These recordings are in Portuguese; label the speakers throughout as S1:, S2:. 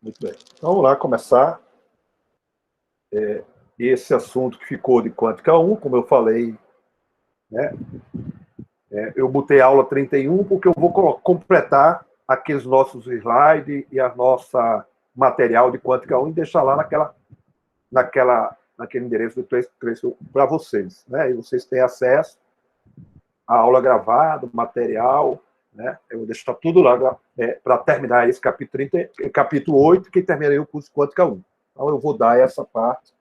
S1: Muito bem. Então, vamos lá começar esse assunto que ficou de quântica 1, como eu falei, né? Eu botei aula 31 porque eu vou completar aqueles nossos slides e a nossa material de quântica 1 e deixar lá naquele endereço do texto para vocês, né? E vocês têm acesso à aula gravada, material, né? Eu vou deixar tudo lá para terminar esse capítulo 8, que terminarei o curso Quântica 1. Então, eu vou dar essa parte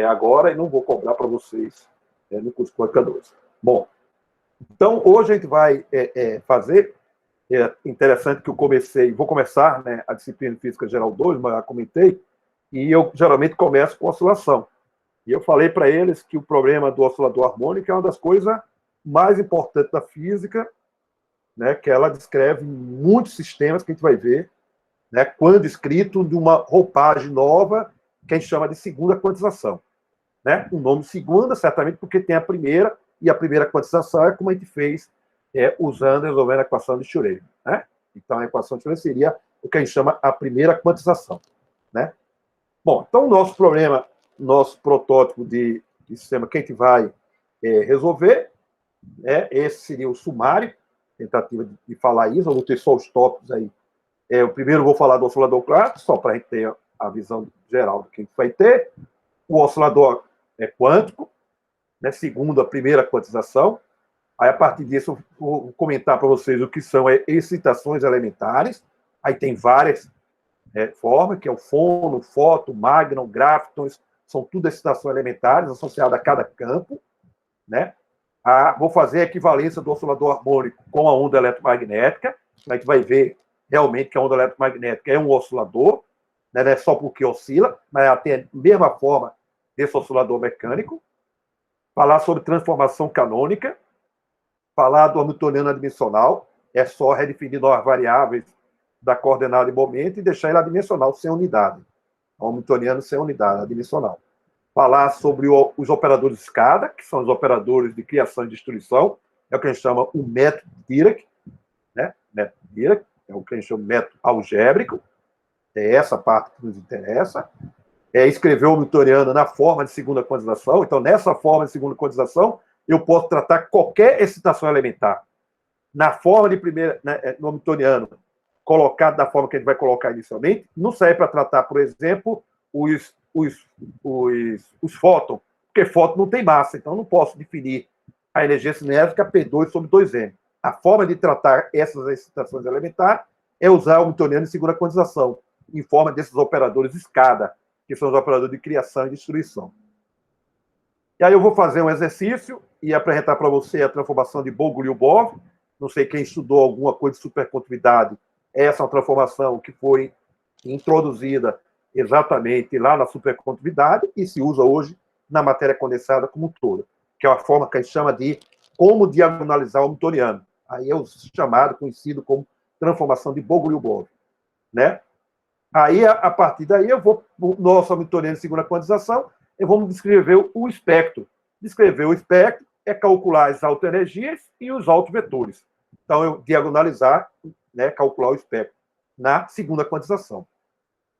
S1: agora e não vou cobrar para vocês no curso Quântica 2. Bom, então, hoje a gente vai fazer, interessante que eu vou começar, né, a disciplina de Física Geral 2, mas já comentei, e eu geralmente começo com oscilação. E eu falei para eles que o problema do oscilador harmônico é uma das coisas mais importantes da física, né, que ela descreve muitos sistemas que a gente vai ver, né, quando escrito de uma roupagem nova, que a gente chama de segunda quantização. Né? O nome segunda, certamente, porque tem a primeira, e a primeira quantização é como a gente fez resolvendo a equação de Schrödinger. Né? Então, a equação de Schrödinger seria o que a gente chama a primeira quantização. Né? Bom, então, o nosso problema, nosso protótipo de sistema que a gente vai resolver, esse seria o sumário, tentativa de falar isso, eu vou ter só os tópicos aí. Eu primeiro vou falar do oscilador clássico, só para a gente ter a visão geral do que a gente vai ter. O oscilador quântico, né, segundo a primeira quantização. Aí, a partir disso, eu vou comentar para vocês o que são excitações elementares. Aí tem várias formas, que é o fono, fóton, magnon, gráfitons, são tudo excitações elementares associadas a cada campo. Né? Vou fazer a equivalência do oscilador harmônico com a onda eletromagnética. A gente vai ver realmente que a onda eletromagnética é um oscilador, né? Não é só porque oscila, mas ela tem a mesma forma desse oscilador mecânico. Falar sobre transformação canônica, falar do hamiltoniano adimensional, é só redefinir novas variáveis da coordenada de momento e deixar ele adimensional sem unidade. O hamiltoniano sem unidade, adimensional. Falar sobre os operadores de escada, que são os operadores de criação e destruição, é o que a gente chama o método Dirac, né? Método Dirac, é o que a gente chama de método algébrico, é essa parte que nos interessa. Escrever o hamiltoniano na forma de segunda quantização. Então, nessa forma de segunda quantização, eu posso tratar qualquer excitação elementar. Na forma de primeira, né, no hamiltoniano, colocado da forma que a gente vai colocar inicialmente, não serve para tratar, por exemplo, os fótons, porque fóton não tem massa, então não posso definir a energia cinética P2 sobre 2m. A forma de tratar essas excitações elementares é usar o hamiltoniano em segunda quantização, em forma desses operadores escada, que são os operadores de criação e destruição. E aí eu vou fazer um exercício e apresentar para você a transformação de Bogoliubov. Não sei quem estudou alguma coisa de supercondutividade, essa é uma transformação que foi introduzida exatamente lá na supercondutividade e se usa hoje na matéria condensada como um todo, que é uma forma que a gente chama de como diagonalizar o hamiltoniano. Aí é o chamado, conhecido como transformação de Bogoliubov, né? Aí, a partir daí, eu vou, no nosso hamiltoniano de segunda quantização, vamos descrever o espectro. Descrever o espectro é calcular as autoenergias e os autovetores. Então, eu diagonalizar, né, calcular o espectro na segunda quantização.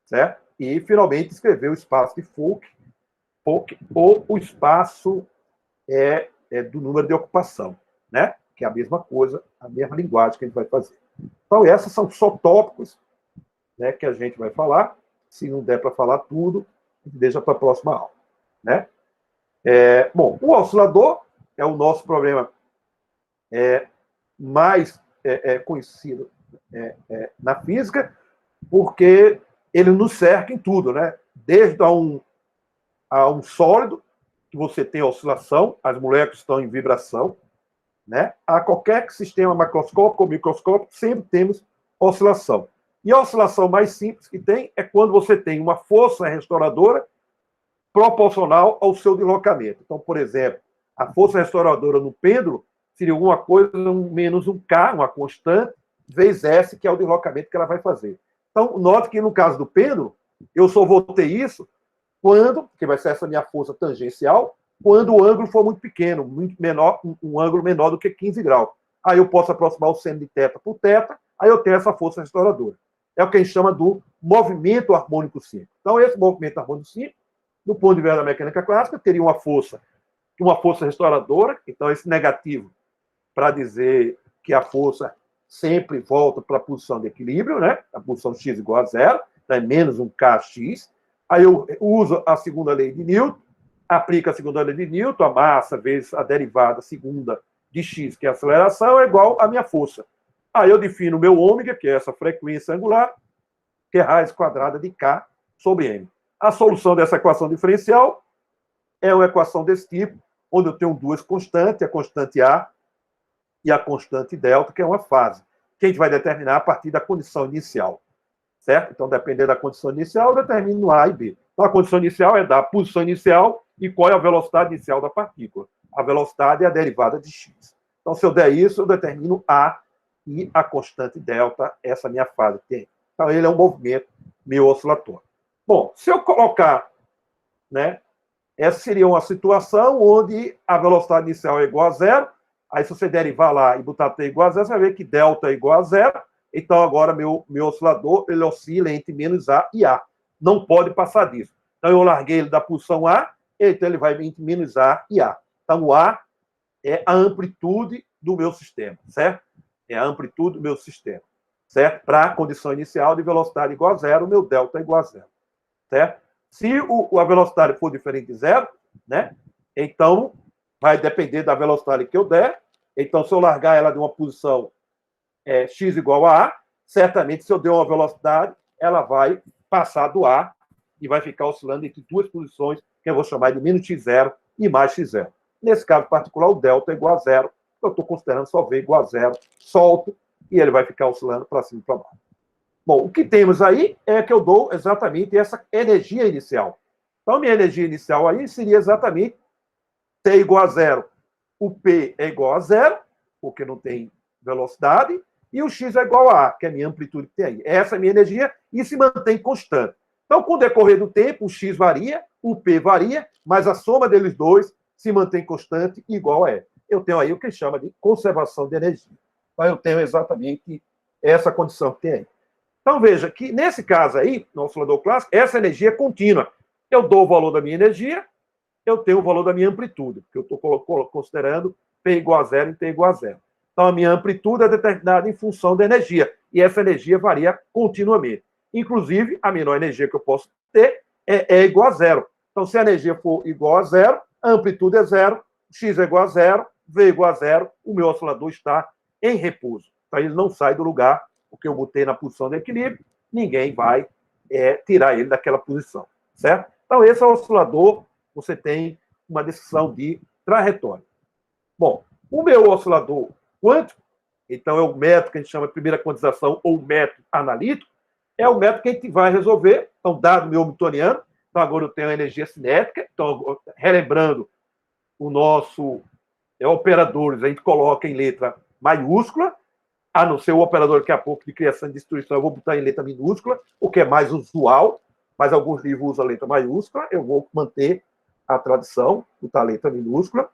S1: Certo? E, finalmente, escrever o espaço de Fock ou o espaço do número de ocupação, né? Que é a mesma coisa, a mesma linguagem que a gente vai fazer. Então, esses são só tópicos, né, que a gente vai falar. Se não der para falar tudo, deixa para a próxima aula. Né? Bom, o oscilador é o nosso problema mais conhecido na física, porque ele nos cerca em tudo, né? Desde a um sólido, que você tem oscilação, as moléculas estão em vibração, né? A qualquer sistema macroscópico ou microscópico, sempre temos oscilação. E a oscilação mais simples que tem é quando você tem uma força restauradora proporcional ao seu deslocamento. Então, por exemplo, a força restauradora no pêndulo seria alguma coisa menos um K, uma constante, vezes S, que é o deslocamento que ela vai fazer. Então, note que no caso do pêndulo, eu só vou ter isso quando, que vai ser essa minha força tangencial, quando o ângulo for muito pequeno, muito menor, um ângulo menor do que 15 graus. aí eu posso aproximar o seno de θ por θ, aí eu tenho essa força restauradora. É o que a gente chama do movimento harmônico simples. Então, esse movimento harmônico simples, do ponto de vista da mecânica clássica, teria uma força restauradora, então esse negativo para dizer que a força sempre volta para a posição de equilíbrio, né? A posição x igual a zero, então é menos um kx. Aí eu uso a segunda lei de Newton, aplico a segunda lei de Newton, a massa vezes a derivada segunda de x, que é a aceleração, é igual à minha força. Aí eu defino o meu ômega, que é essa frequência angular, que é raiz quadrada de k sobre m. A solução dessa equação diferencial é uma equação desse tipo, onde eu tenho duas constantes, a constante A e a constante delta, que é uma fase, que a gente vai determinar a partir da condição inicial. Certo? Então, dependendo da condição inicial, eu determino A e B. Então, a condição inicial é dar a posição inicial e qual é a velocidade inicial da partícula. A velocidade é a derivada de x. Então, se eu der isso, eu determino A e a constante delta, essa minha fase que tem. Então, ele é um movimento meio oscilatório. Bom, se eu colocar, né, essa seria uma situação onde a velocidade inicial é igual a zero, aí se você derivar lá e botar t igual a zero, você vai ver que delta é igual a zero, então agora meu oscilador ele oscila entre menos A e A. Não pode passar disso. Então eu larguei ele da posição A, então ele vai entre menos A e A. Então o A é a amplitude do meu sistema, certo? É a amplitude do meu sistema, certo? Para a condição inicial de velocidade igual a zero, o meu delta é igual a zero, certo? Se a velocidade for diferente de zero, né? Então vai depender da velocidade que eu der. Então, se eu largar ela de uma posição x igual a A, certamente, se eu der uma velocidade, ela vai passar do A e vai ficar oscilando entre duas posições, que eu vou chamar de menos x0 e mais x0. Nesse caso particular, o delta é igual a zero. Eu estou considerando só V igual a zero, solto, e ele vai ficar oscilando para cima e para baixo. Bom, o que temos aí é que eu dou exatamente essa energia inicial. Então, minha energia inicial aí seria exatamente T igual a zero. O P é igual a zero, porque não tem velocidade, e o X é igual a A, que é a minha amplitude que tem aí. Essa é a minha energia e se mantém constante. Então, com o decorrer do tempo, o X varia, o P varia, mas a soma deles dois se mantém constante igual a E. Eu tenho aí o que chama de conservação de energia. Então, eu tenho exatamente essa condição que tem aí. Então, veja que, nesse caso aí, no oscilador clássico, essa energia é contínua. Eu dou o valor da minha energia, eu tenho o valor da minha amplitude, porque eu estou considerando P igual a zero e T igual a zero. Então, a minha amplitude é determinada em função da energia, e essa energia varia continuamente. Inclusive, a menor energia que eu posso ter é igual a zero. Então, se a energia for igual a zero, a amplitude é zero, x é igual a zero, v é igual a zero, o meu oscilador está em repouso. Então, ele não sai do lugar, porque eu botei na posição de equilíbrio, ninguém vai tirar ele daquela posição, certo? Então, esse é o oscilador, você tem uma decisão de trajetória. Bom, o meu oscilador quântico, então é o método que a gente chama de primeira quantização ou método analítico, é o método que a gente vai resolver, então, dado o meu hamiltoniano, então agora eu tenho a energia cinética, então, relembrando o nosso operadores, a gente coloca em letra maiúscula, a não ser o operador daqui a pouco de criação e destruição, eu vou botar em letra minúscula, o que é mais usual, mas alguns livros usam a letra maiúscula, eu vou manter a tradição, botar a letra minúscula,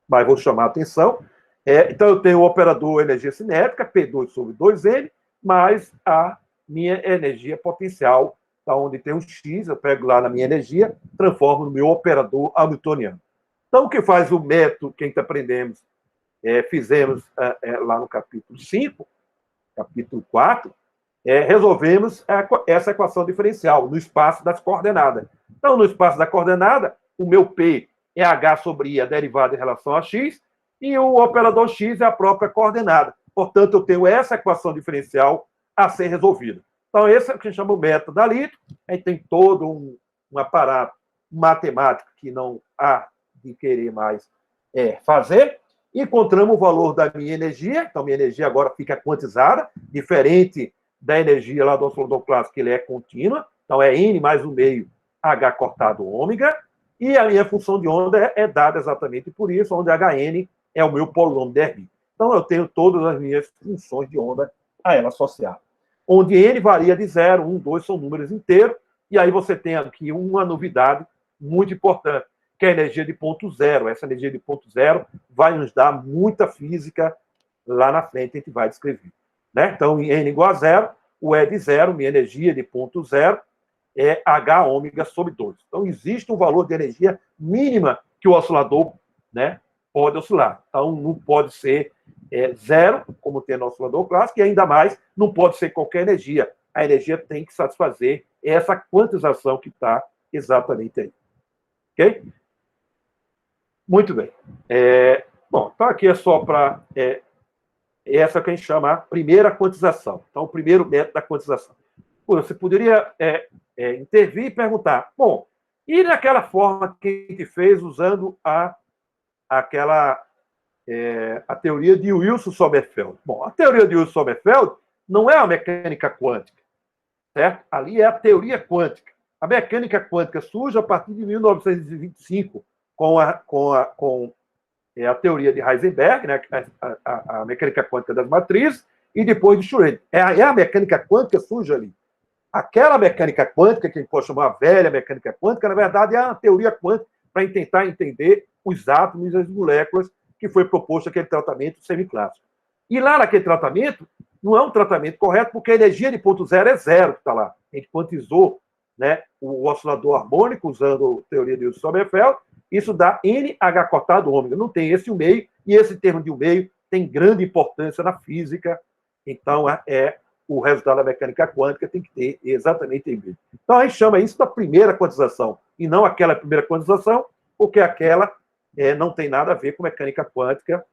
S1: mas vou chamar a atenção. Então, eu tenho o operador energia cinética, P2 sobre 2N, mais a minha energia potencial, tá, onde tem um X, eu pego lá na minha energia, transformo no meu operador hamiltoniano. Então, o que faz o método que a gente aprendemos, fizemos lá no capítulo 5, capítulo 4, resolvemos essa equação diferencial no espaço das coordenadas. Então, no espaço da coordenada, o meu P é H sobre I, a derivada em relação a X, e o operador X é a própria coordenada. Portanto, eu tenho essa equação diferencial a ser resolvida. Então, esse é o que a gente chama o método analítico. A gente tem todo um aparato matemático que não há de querer mais fazer. Encontramos o valor da minha energia. Então, minha energia agora fica quantizada, diferente da energia lá do oscilador clássico, que ele é contínua. Então, é N mais o meio H cortado ômega. E a minha função de onda é dada exatamente por isso, onde Hn é o meu polinômio de Herbig. Então, eu tenho todas as minhas funções de onda a ela associada. Onde N varia de 0, 1, 2 são números inteiros, e aí você tem aqui uma novidade muito importante, que é a energia de ponto zero. Essa energia de ponto zero vai nos dar muita física lá na frente a gente vai descrever. Né? Então, em N igual a zero, o E de zero, minha energia de ponto zero, é H ômega sobre 2. Então, existe um valor de energia mínima que o oscilador, né, pode oscilar. Então, não pode ser zero, como tem no oscilador clássico, e ainda mais, não pode ser qualquer energia. A energia tem que satisfazer essa quantização que está exatamente aí. Ok? Muito bem. Bom, então aqui é só para... essa que a gente chama a primeira quantização. Então, o primeiro método da quantização. Você poderia intervir e perguntar, bom, e naquela forma que a gente fez usando a teoria de Wilson-Sommerfeld? Bom, a teoria de Wilson-Sommerfeld não é a mecânica quântica, certo? Ali é a teoria quântica. A mecânica quântica surge a partir de 1925 com a teoria de Heisenberg, né, a mecânica quântica das matrizes, e depois de Schrödinger. A mecânica quântica surge ali. Aquela mecânica quântica, que a gente pode chamar a velha mecânica quântica, na verdade é a teoria quântica para tentar entender os átomos e as moléculas que foi proposto aquele tratamento semiclássico. E lá naquele tratamento, não é um tratamento correto, porque a energia de ponto zero é zero que está lá. A gente quantizou, né, o oscilador harmônico usando a teoria de Wilson-Sommerfeld. Isso dá NH cotado ômega. Não tem esse 1,5, e esse termo de 1,5 tem grande importância na física. Então, o resultado da mecânica quântica tem que ter exatamente 1,5. Então, a gente chama isso da primeira quantização, e não aquela primeira quantização, porque aquela não tem nada a ver com mecânica quântica.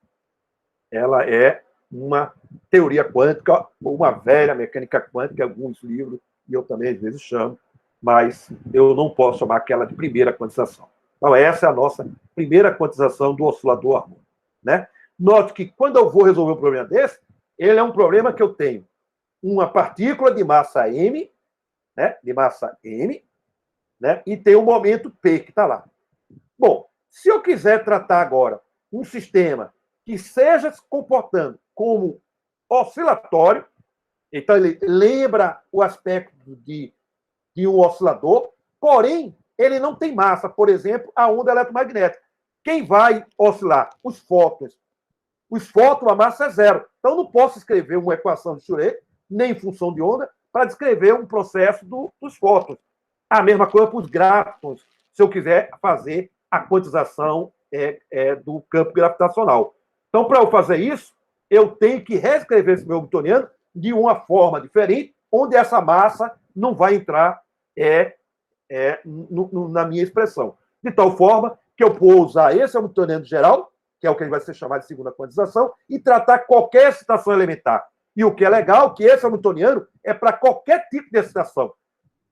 S1: Ela é uma teoria quântica, uma velha mecânica quântica, alguns livros, e eu também às vezes chamo, mas eu não posso chamar aquela de primeira quantização. Então, essa é a nossa primeira quantização do oscilador harmônico. Né? Note que, quando eu vou resolver um problema desse, ele é um problema que eu tenho uma partícula de massa M, né? De massa M, né? E tem um momento P que está lá. Bom, se eu quiser tratar agora um sistema que seja se comportando como oscilatório, então ele lembra o aspecto de um oscilador, porém, ele não tem massa, por exemplo, a onda eletromagnética. Quem vai oscilar? Os fótons. Os fótons, a massa é zero. Então, não posso escrever uma equação de Schrödinger, nem função de onda, para descrever um processo dos fótons. A mesma coisa para os gráficos, se eu quiser fazer a quantização do campo gravitacional. Então, para eu fazer isso, eu tenho que reescrever esse meu Hamiltoniano de uma forma diferente, onde essa massa não vai entrar na minha expressão. De tal forma que eu vou usar esse Hamiltoniano geral, que é o que vai ser chamado de segunda quantização, e tratar qualquer excitação elementar. E o que é legal é que esse Hamiltoniano é para qualquer tipo de excitação.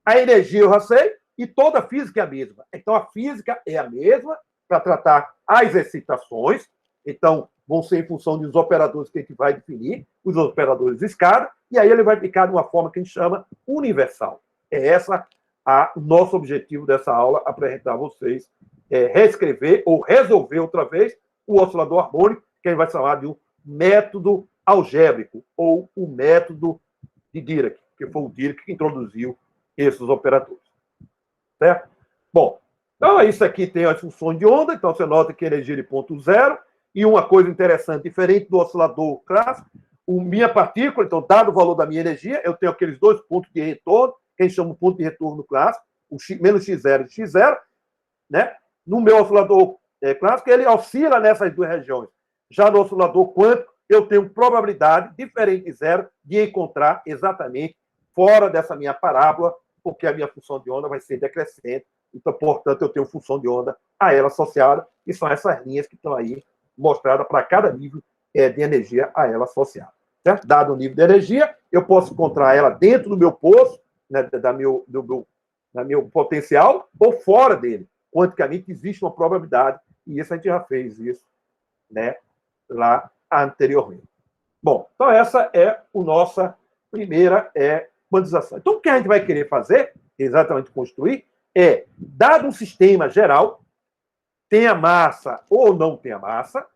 S1: A energia eu já sei, e toda a física é a mesma. Então, a física é a mesma para tratar as excitações. Então, vão ser em função dos operadores que a gente vai definir, os operadores de escada, e aí ele vai ficar de uma forma que a gente chama universal. É essa o nosso objetivo dessa aula, apresentar a vocês, reescrever ou resolver outra vez o oscilador harmônico, que a gente vai chamar de um método algébrico, ou o método de Dirac, que foi o Dirac que introduziu esses operadores. Certo? Bom, então isso aqui tem as funções de onda, então você nota que energia de ponto zero, e uma coisa interessante, diferente do oscilador clássico, minha partícula, então, dado o valor da minha energia, eu tenho aqueles dois pontos de retorno, que a gente chama de ponto de retorno clássico, o menos x0 e x0, né? No meu oscilador clássico, ele oscila nessas duas regiões. Já no oscilador quântico, eu tenho probabilidade diferente de zero de encontrar exatamente fora dessa minha parábola, porque a minha função de onda vai ser decrescente. Então, portanto, eu tenho função de onda a ela associada, e são essas linhas que estão aí mostradas para cada nível de energia a ela associada. Certo? Dado o nível de energia, eu posso encontrar ela dentro do meu poço, né, da meu potencial, ou fora dele. Quanticamente, existe uma probabilidade, e isso a gente já fez isso, né, lá anteriormente. Bom, então essa é a nossa primeira quantização. Então, o que a gente vai querer fazer, exatamente construir, dado um sistema geral, tenha massa ou não tenha massa,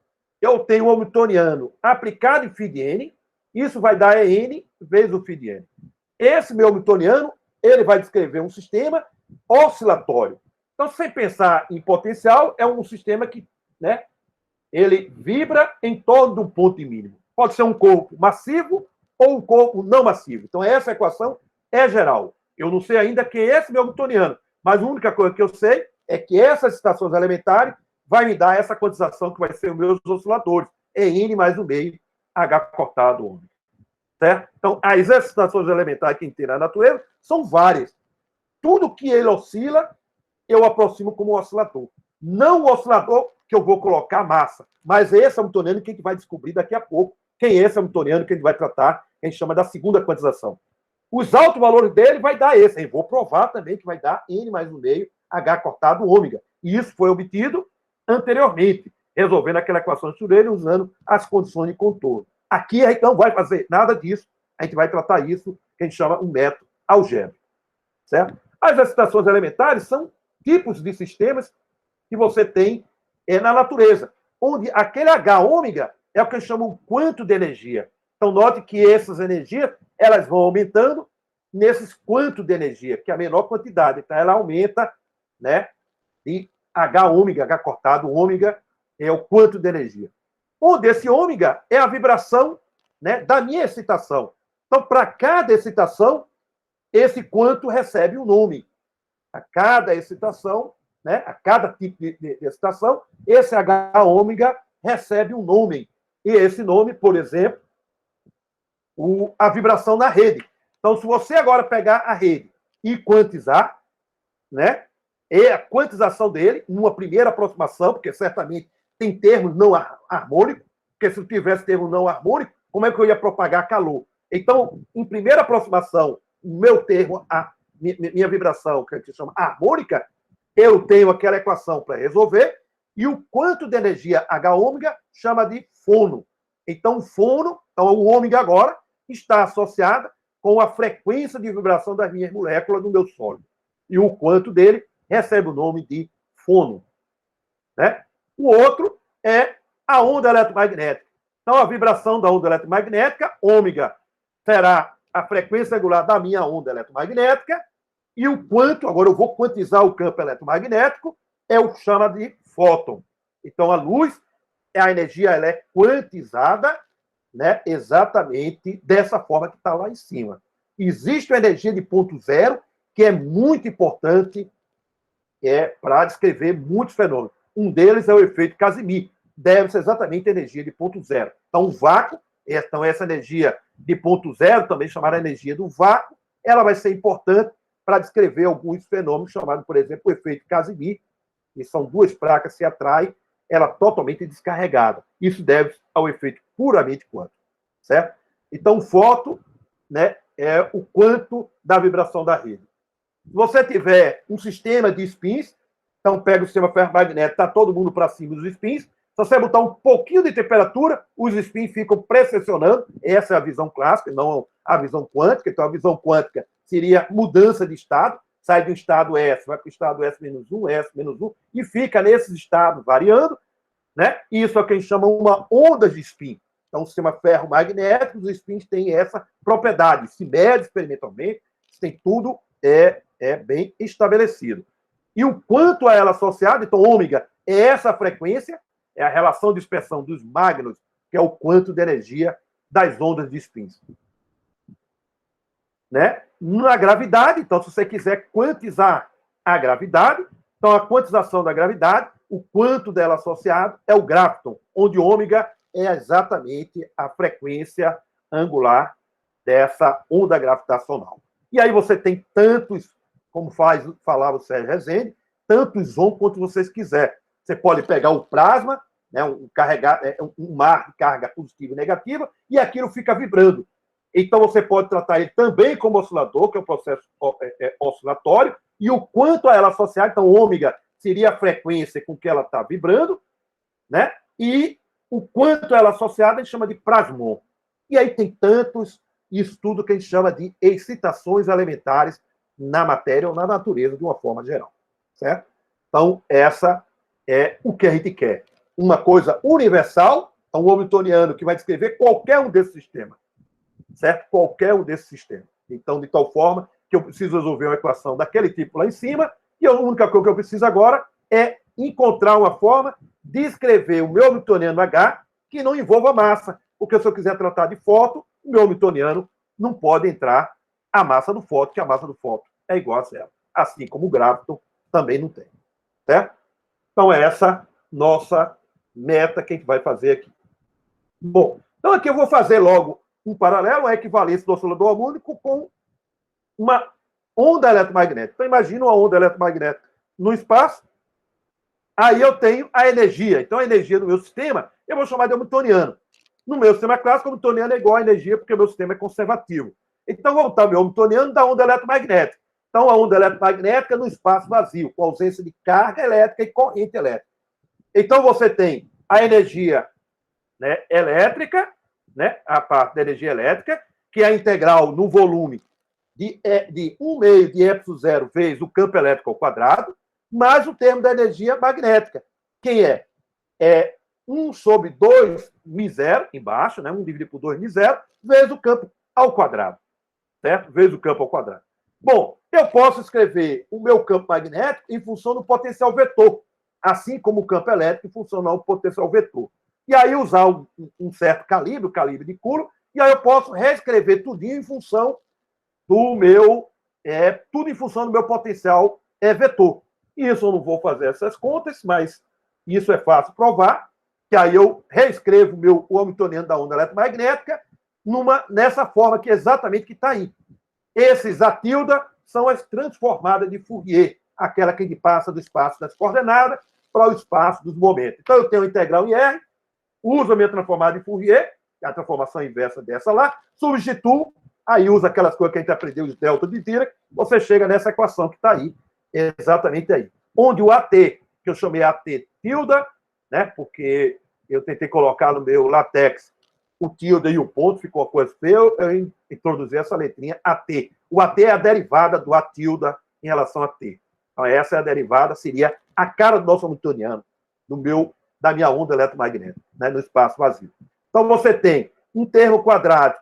S1: eu tenho um Hamiltoniano aplicado em φ de n, isso vai dar n vezes o φ de n. Esse meu Hamiltoniano, ele vai descrever um sistema oscilatório. Então, sem pensar em potencial, é um sistema que, né, ele vibra em torno de um ponto mínimo. pode ser um corpo massivo ou um corpo não massivo. Então, essa equação é geral. Eu não sei ainda quem é esse meu newtoniano, mas a única coisa que eu sei é que essas estações elementares vai me dar essa quantização que vai ser os meus osciladores, N mais 1/2 H cortado ômega. Certo? Então, as estações elementares que a gente tem na natureza são várias. Tudo que ele oscila, eu aproximo como oscilador. Não o oscilador que eu vou colocar massa, mas esse hamiltoniano que a gente vai descobrir daqui a pouco. Quem é esse hamiltoniano que a gente vai tratar, que a gente chama da segunda quantização. Os altos valores dele vai dar esse. Eu vou provar também que vai dar N mais 1/2 H cortado ômega. E isso foi obtido anteriormente, resolvendo aquela equação de Schrödinger usando as condições de contorno. Aqui a gente não vai fazer nada disso, a gente vai tratar isso, que a gente chama um método algébrico. Certo? As excitações elementares são tipos de sistemas que você tem na natureza, onde aquele H ômega é o que a gente chama um quanto de energia. Então, note que essas energias elas vão aumentando nesses quantos de energia, que é a menor quantidade. Então, ela aumenta, né, de H ômega, H cortado, ômega é o quanto de energia. Onde esse ômega é a vibração, né, da minha excitação. Então, para cada excitação, esse quanto recebe um nome. A cada excitação, né, a cada tipo de excitação, esse H ômega recebe um nome. E esse nome, por exemplo, a vibração na rede. Então, se você agora pegar a rede e quantizar, né, e a quantização dele, numa primeira aproximação, porque certamente tem termos não harmônicos, porque se eu tivesse termo não harmônico, como é que eu ia propagar calor? Então, em primeira aproximação, o meu termo, a minha vibração, que a gente chama harmônica, eu tenho aquela equação para resolver, e o quanto de energia H ômega chama de fono. Então, o fono, então o ômega agora, está associada com a frequência de vibração das minhas moléculas no meu sólido. E o quanto dele recebe o nome de fono. Né? O outro é a onda eletromagnética. Então, a vibração da onda eletromagnética, ômega, será a frequência regular da minha onda eletromagnética, e o quanto, agora eu vou quantizar o campo eletromagnético, é o que chama de fóton. Então, a luz, a energia ela é quantizada, né, exatamente dessa forma que está lá em cima. Existe a energia de ponto zero, que é muito importante para descrever muitos fenômenos. Um deles é o efeito Casimir. Deve ser exatamente a energia de ponto zero. Então, o vácuo, então essa energia de ponto zero, também chamada energia do vácuo, ela vai ser importante para descrever alguns fenômenos chamados, por exemplo, o efeito Casimir, que são duas placas que se atraem, ela totalmente descarregada. Isso deve ao efeito puramente quântico, certo? Então, o fóton, né, é o quanto da vibração da rede. Se você tiver um sistema de spins, então pega o sistema ferromagnético, está todo mundo para cima dos spins, se você botar um pouquinho de temperatura, os spins ficam precessionando, essa é a visão clássica, não a visão quântica. Então, a visão quântica seria mudança de estado, sai de um estado S, vai para o estado S-1, S-1, e fica nesses estados variando, né? Isso é o que a gente chama uma onda de spin. Então, o sistema ferromagnético, os spins têm essa propriedade, se mede experimentalmente, tem tudo bem estabelecido. E o quanto a ela associada, então, ômega é essa frequência, é a relação de dispersão dos magnos, que é o quanto de energia das ondas de spins. Né? Na gravidade, então, se você quiser quantizar a gravidade, então a quantização da gravidade, o quanto dela associado é o graviton, onde ômega é exatamente a frequência angular dessa onda gravitacional. E aí você tem tantos, como falava o Sérgio Rezende, tantos on quanto vocês quiserem. Você pode pegar o plasma, né, um mar de carga positiva e negativa, e aquilo fica vibrando. Então, você pode tratar ele também como oscilador, que é um processo oscilatório, e o quanto a ela associar, então, ômega seria a frequência com que ela está vibrando, né? E o quanto ela associada, a gente chama de plasmon. E aí tem tantos, isso tudo que a gente chama de excitações elementares na matéria ou na natureza, de uma forma geral. Certo? Então, essa é o que a gente quer. Uma coisa universal, um hamiltoniano que vai descrever qualquer um desses sistemas. Certo? Qualquer um desses sistemas. Então, de tal forma que eu preciso resolver uma equação daquele tipo lá em cima, e a única coisa que eu preciso agora é encontrar uma forma de escrever o meu hamiltoniano H que não envolva massa, porque se eu quiser tratar de fóton, o meu hamiltoniano não pode entrar a massa do fóton, que a massa do fóton é igual a zero. Assim como o gráviton também não tem. Certo? Então, é essa nossa meta que a gente vai fazer aqui. Bom, então aqui eu vou fazer logo um paralelo, a equivalência do oscilador harmônico com uma onda eletromagnética. Então, imagina uma onda eletromagnética no espaço, aí eu tenho a energia. Então, a energia do meu sistema, eu vou chamar de hamiltoniano. No meu sistema clássico, o hamiltoniano é igual à energia, porque o meu sistema é conservativo. Então, vou botar o meu hamiltoniano da onda eletromagnética. Então, a onda eletromagnética no espaço vazio, com ausência de carga elétrica e corrente elétrica. Então, você tem a energia, né, elétrica, né, a parte da energia elétrica, que é a integral no volume de 1/2 de ε0 vezes o campo elétrico ao quadrado, mais o termo da energia magnética, que é 1/2 μ0, embaixo, né, 1 dividido por 2 μ0, vezes o campo ao quadrado. Certo? Vezes o campo ao quadrado. Bom, eu posso escrever o meu campo magnético em função do potencial vetor, assim como o campo elétrico em função do potencial vetor. E aí usar um certo calibre, o calibre de Coulomb, e aí eu posso reescrever tudinho em função do meu, tudo em função do meu potencial vetor. Isso eu não vou fazer essas contas, mas isso é fácil provar, que aí eu reescrevo o hamiltoniano da onda eletromagnética nessa forma que exatamente que está aí. Esses a tilde são as transformadas de Fourier, aquela que a gente passa do espaço das coordenadas para o espaço dos momentos. Então, eu tenho a integral em R, uso a minha transformada de Fourier, que é a transformação inversa dessa lá, substituo, aí usa aquelas coisas que a gente aprendeu, os delta de Dirac, você chega nessa equação que está aí, exatamente aí. Onde o AT, que eu chamei AT tilde, né, porque eu tentei colocar no meu LaTeX o tilde e o ponto, ficou uma coisa feia, eu introduzi essa letrinha AT. O AT é a derivada do A tilde em relação a T. Então, essa é a derivada, seria a cara do nosso hamiltoniano, da minha onda eletromagnética, né, no espaço vazio. Então, você tem um termo quadrado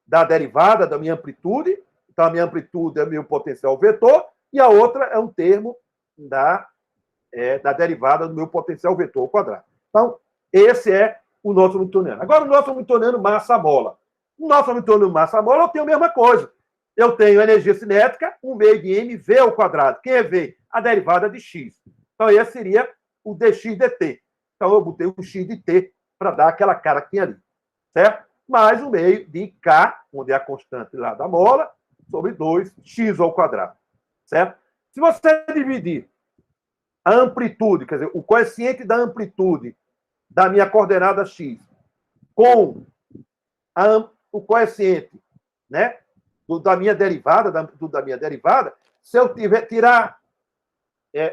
S1: da derivada da minha amplitude, então a minha amplitude é meu potencial vetor, e a outra é um termo da derivada do meu potencial vetor ao quadrado. Então, esse é o nosso hamiltoniano. Agora, o nosso hamiltoniano massa-mola. O nosso hamiltoniano massa-mola, eu tenho a mesma coisa. Eu tenho energia cinética, 1/2 de mv ao quadrado. Quem é V? A derivada de x. Então, esse seria o dx dt. Então, eu botei o x de t para dar aquela cara que tinha ali. Certo? Mais 1/2 de k, onde é a constante lá da mola, sobre 2x ao quadrado. Certo? Se você dividir a amplitude, quer dizer, o coeficiente da amplitude da minha coordenada x com o coeficiente, né, da minha derivada, da amplitude da minha derivada, se eu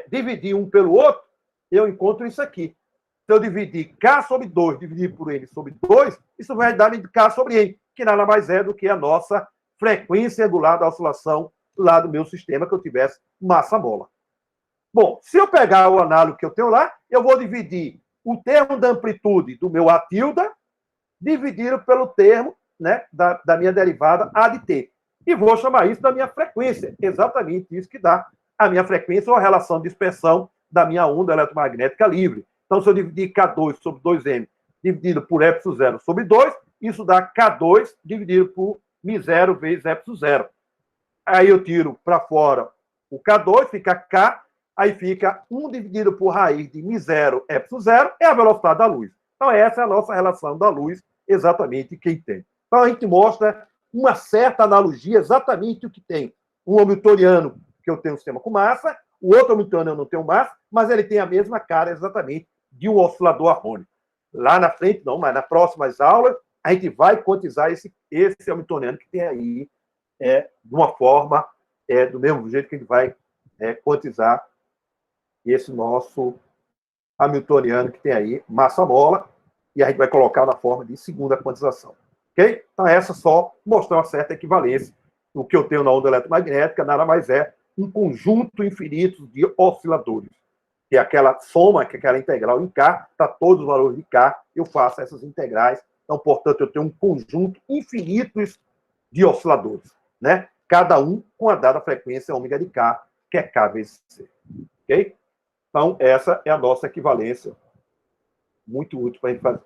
S1: dividir um pelo outro, eu encontro isso aqui. Se eu dividir k sobre 2, dividir por n sobre 2, isso vai dar k sobre n, que nada mais é do que a nossa frequência angular da oscilação lá do meu sistema que eu tivesse massa-mola. Bom, se eu pegar o análogo que eu tenho lá, eu vou dividir o termo da amplitude do meu A tilde dividido pelo termo, né, da minha derivada A de T. E vou chamar isso da minha frequência. Exatamente isso que dá a minha frequência ou a relação de dispersão da minha onda eletromagnética livre. Então, se eu dividir K2 sobre 2M dividido por ε0 sobre 2, isso dá K2 dividido por μ0 vezes ε0. Aí eu tiro para fora o K2, fica K, aí fica 1 dividido por raiz de μ0 ε0, é a velocidade da luz. Então, essa é a nossa relação da luz, exatamente quem tem. Então, a gente mostra uma certa analogia, exatamente o que tem. Um hamiltoniano, que eu tenho um sistema com massa, o outro hamiltoniano não tem massa, mas ele tem a mesma cara, exatamente, de um oscilador harmônico. Lá na frente, não, mas nas próximas aulas, a gente vai quantizar esse hamiltoniano que tem aí, de uma forma, do mesmo jeito que a gente vai quantizar esse nosso hamiltoniano que tem aí, massa-mola, e a gente vai colocar na forma de segunda quantização. Ok? Então, essa só mostrar uma certa equivalência. O que eu tenho na onda eletromagnética nada mais é um conjunto infinito de osciladores. Que é aquela soma, que é aquela integral em K, para todos os valores de K, eu faço essas integrais. Então, portanto, eu tenho um conjunto infinito de osciladores, né? Cada um com a dada frequência ômega de K, que é K vezes C. Ok? Então, essa é a nossa equivalência. Muito útil para a gente fazer.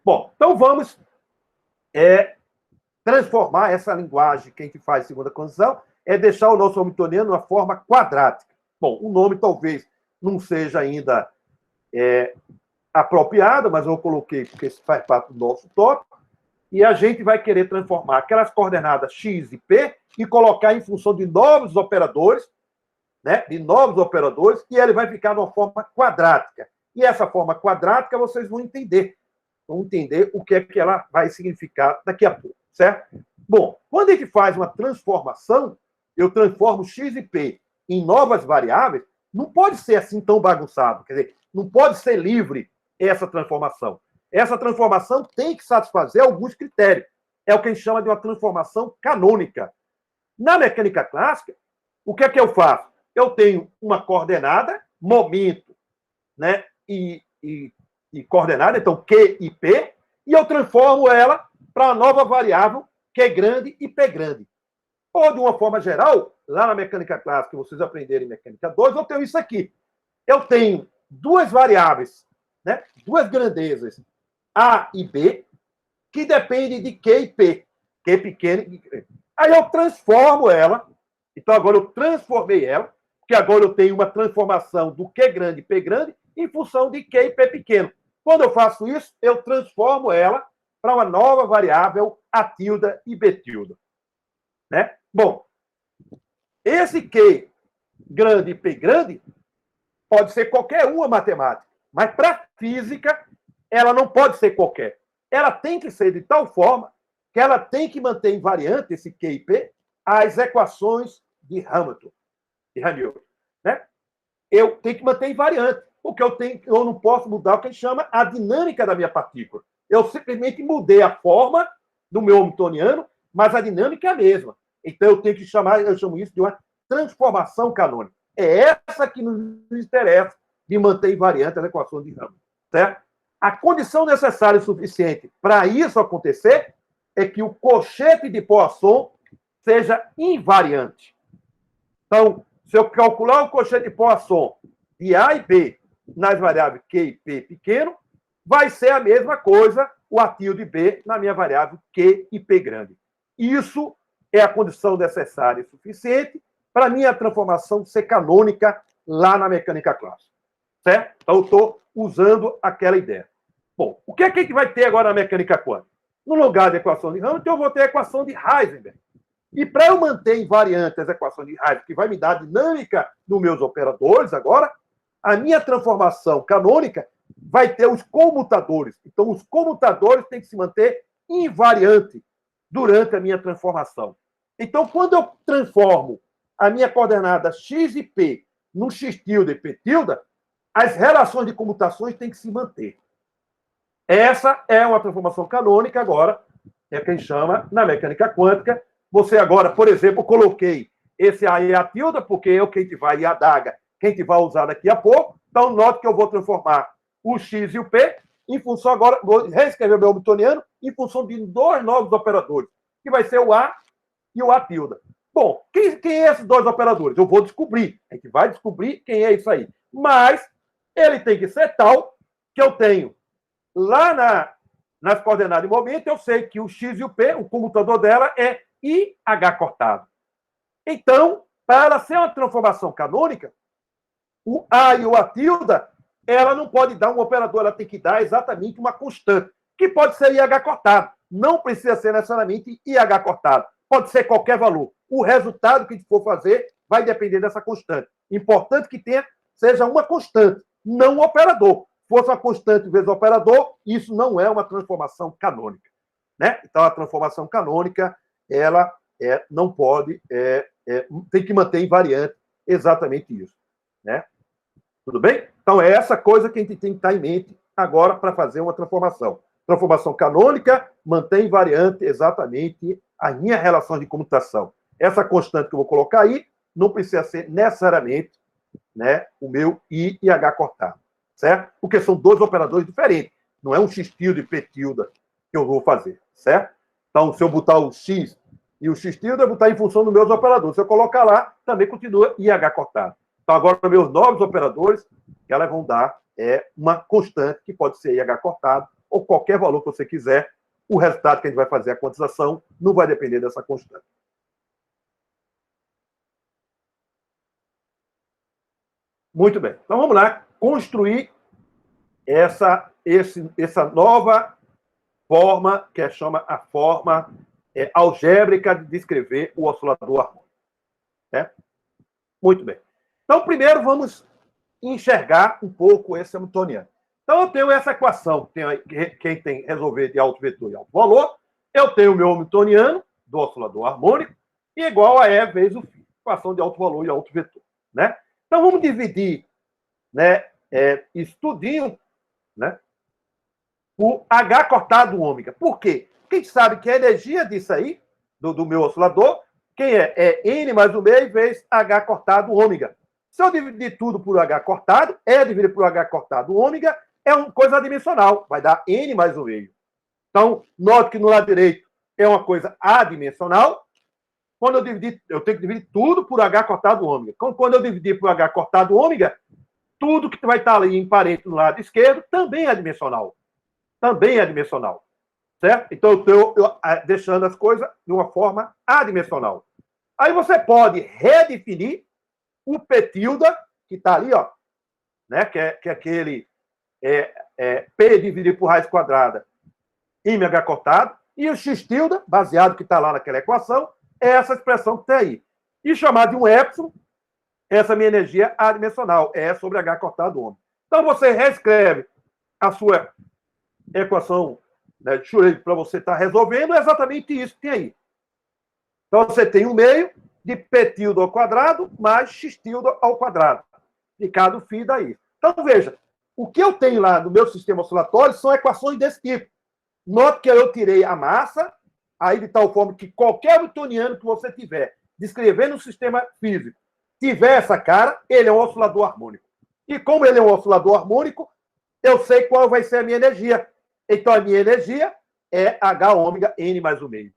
S1: Bom, então vamos é transformar essa linguagem que a gente faz em segunda condição, é deixar o nosso hamiltoniano numa forma quadrática. Bom, o nome talvez não seja ainda apropriado, mas eu coloquei porque isso faz parte do nosso tópico, e a gente vai querer transformar aquelas coordenadas x e p e colocar em função de novos operadores, né, de novos operadores, e ele vai ficar numa forma quadrática. E essa forma quadrática vocês vão entender o que é que ela vai significar daqui a pouco, certo? Bom, quando a gente faz uma transformação, eu transformo x e p em novas variáveis, não pode ser assim tão bagunçado, quer dizer, não pode ser livre essa transformação. Essa transformação tem que satisfazer alguns critérios. É o que a gente chama de uma transformação canônica. Na mecânica clássica, o que é que eu faço? Eu tenho uma coordenada, momento, né, e coordenada, então Q e P, e eu transformo ela para uma nova variável Q grande e P grande. Ou, de uma forma geral, lá na mecânica clássica, que vocês aprenderem em mecânica 2, eu tenho isso aqui. Eu tenho duas variáveis, né, duas grandezas, A e B, que dependem de Q e P. Q pequeno e P. Aí eu transformo ela. Então, agora eu transformei ela, porque agora eu tenho uma transformação do Q grande e P grande em função de Q e P pequeno. Quando eu faço isso, eu transformo ela para uma nova variável A tilde e B tilde. Né? Bom, esse Q grande e P grande pode ser qualquer uma matemática, mas para física ela não pode ser qualquer. Ela tem que ser de tal forma que ela tem que manter invariante, esse Q e P, as equações de Hamilton. Né? Eu tenho que manter invariante, porque eu não posso mudar o que a gente chama a dinâmica da minha partícula. Eu simplesmente mudei a forma do meu hamiltoniano, mas a dinâmica é a mesma. Então eu tenho que eu chamo isso de uma transformação canônica. É essa que nos interessa de manter invariante as equações de Hamilton. Certo? A condição necessária e suficiente para isso acontecer é que o cochete de Poisson seja invariante. Então, se eu calcular o cochete de Poisson de A e B nas variáveis Q e P pequeno, vai ser a mesma coisa o A tilde B na minha variável Q e P grande. Isso é a condição necessária e suficiente para a minha transformação ser canônica lá na mecânica clássica. Certo? Então, eu estou usando aquela ideia. Bom, o que é que a gente vai ter agora na mecânica quântica? No lugar da equação de Hamilton, eu vou ter a equação de Heisenberg. E para eu manter invariante as equações de Heisenberg, que vai me dar a dinâmica dos meus operadores agora, a minha transformação canônica vai ter os comutadores. Então, os comutadores têm que se manter invariante durante a minha transformação. Então, quando eu transformo a minha coordenada x e p no x tilde e p tilde, as relações de comutações têm que se manter. Essa é uma transformação canônica agora, é o que a gente chama na mecânica quântica. Você agora, por exemplo, coloquei esse A e A tilde, porque é o que a gente vai, e a adaga, que a gente vai usar daqui a pouco. Então, note que eu vou transformar o X e o P em função agora, vou reescrever o meu hamiltoniano em função de dois novos operadores, que vai ser o A e o A tilde. Bom, quem é esses dois operadores? Eu vou descobrir. A gente vai descobrir quem é isso aí. Mas ele tem que ser tal que eu tenho lá nas coordenadas de momento, eu sei que o X e o P, o comutador dela é IH cortado. Então, para ela ser uma transformação canônica, o A e o A tilde, ela não pode dar um operador, ela tem que dar exatamente uma constante, que pode ser IH cortado. Não precisa ser necessariamente IH cortado. Pode ser qualquer valor. O resultado que a gente for fazer vai depender dessa constante. Importante que seja uma constante, não um operador. Se fosse uma constante vezes operador, isso não é uma transformação canônica. Né? Então, a transformação canônica, ela não pode, tem que manter invariante exatamente isso. Né? Tudo bem? Então, é essa coisa que a gente tem que estar em mente agora para fazer uma transformação. Transformação canônica mantém invariante exatamente as minhas relações de comutação. Essa constante que eu vou colocar aí não precisa ser necessariamente, né, o meu I e H cortado. Certo? Porque são dois operadores diferentes. Não é um X tilde e P tilde que eu vou fazer. Certo? Então, se eu botar o X e o X tilde, eu vou botar em função dos meus operadores. Se eu colocar lá, também continua IH cortado. Então, agora, meus novos operadores, elas vão dar uma constante, que pode ser IH cortado, ou qualquer valor que você quiser, o resultado que a gente vai fazer a quantização não vai depender dessa constante. Muito bem. Então, vamos lá construir essa nova forma, que chama a forma algébrica de descrever o oscilador harmônico. Muito bem. Então, primeiro, vamos enxergar um pouco esse hamiltoniano. Então, eu tenho essa equação, quem tem resolver de alto vetor e alto valor, eu tenho o meu hamiltoniano do oscilador harmônico, e igual a E vezes o φ, equação de alto valor e alto vetor. Né? Então, vamos dividir, né, isso tudinho, né, por H cortado ômega. Por quê? Porque a gente sabe que a energia disso aí, do meu oscilador, quem é N mais o meio vezes H cortado ômega. Se eu dividir tudo por H cortado, E dividido por H cortado ômega, é uma coisa adimensional, vai dar N mais o meio. Então, note que no lado direito é uma coisa adimensional. Quando eu dividir, eu tenho que dividir tudo por H cortado ômega. Quando eu dividir por H cortado ômega, tudo que vai estar ali em parente no lado esquerdo também é adimensional. Também é adimensional. Certo? Então, eu estou deixando as coisas de uma forma adimensional. Aí você pode redefinir o P tilde, que está ali, ó, né, que é aquele P dividido por raiz quadrada em H cortado, e o X tilde, baseado que está lá naquela equação, é essa expressão que tem aí. E chamar de um epsilon, essa minha energia adimensional, é sobre H cortado ômega. Então, você reescreve a sua equação, né, de Schrödinger para você estar resolvendo, é exatamente isso que tem aí. Então, você tem um meio de P tilde ao quadrado mais X tilde ao quadrado. Ficado φ daí. Então, veja, o que eu tenho lá no meu sistema oscilatório são equações desse tipo. Note que eu tirei a massa, aí de tal forma que qualquer hamiltoniano que você tiver descrevendo um sistema físico, tiver essa cara, ele é um oscilador harmônico. E como ele é um oscilador harmônico, eu sei qual vai ser a minha energia. Então, a minha energia é H ômega N mais o meio.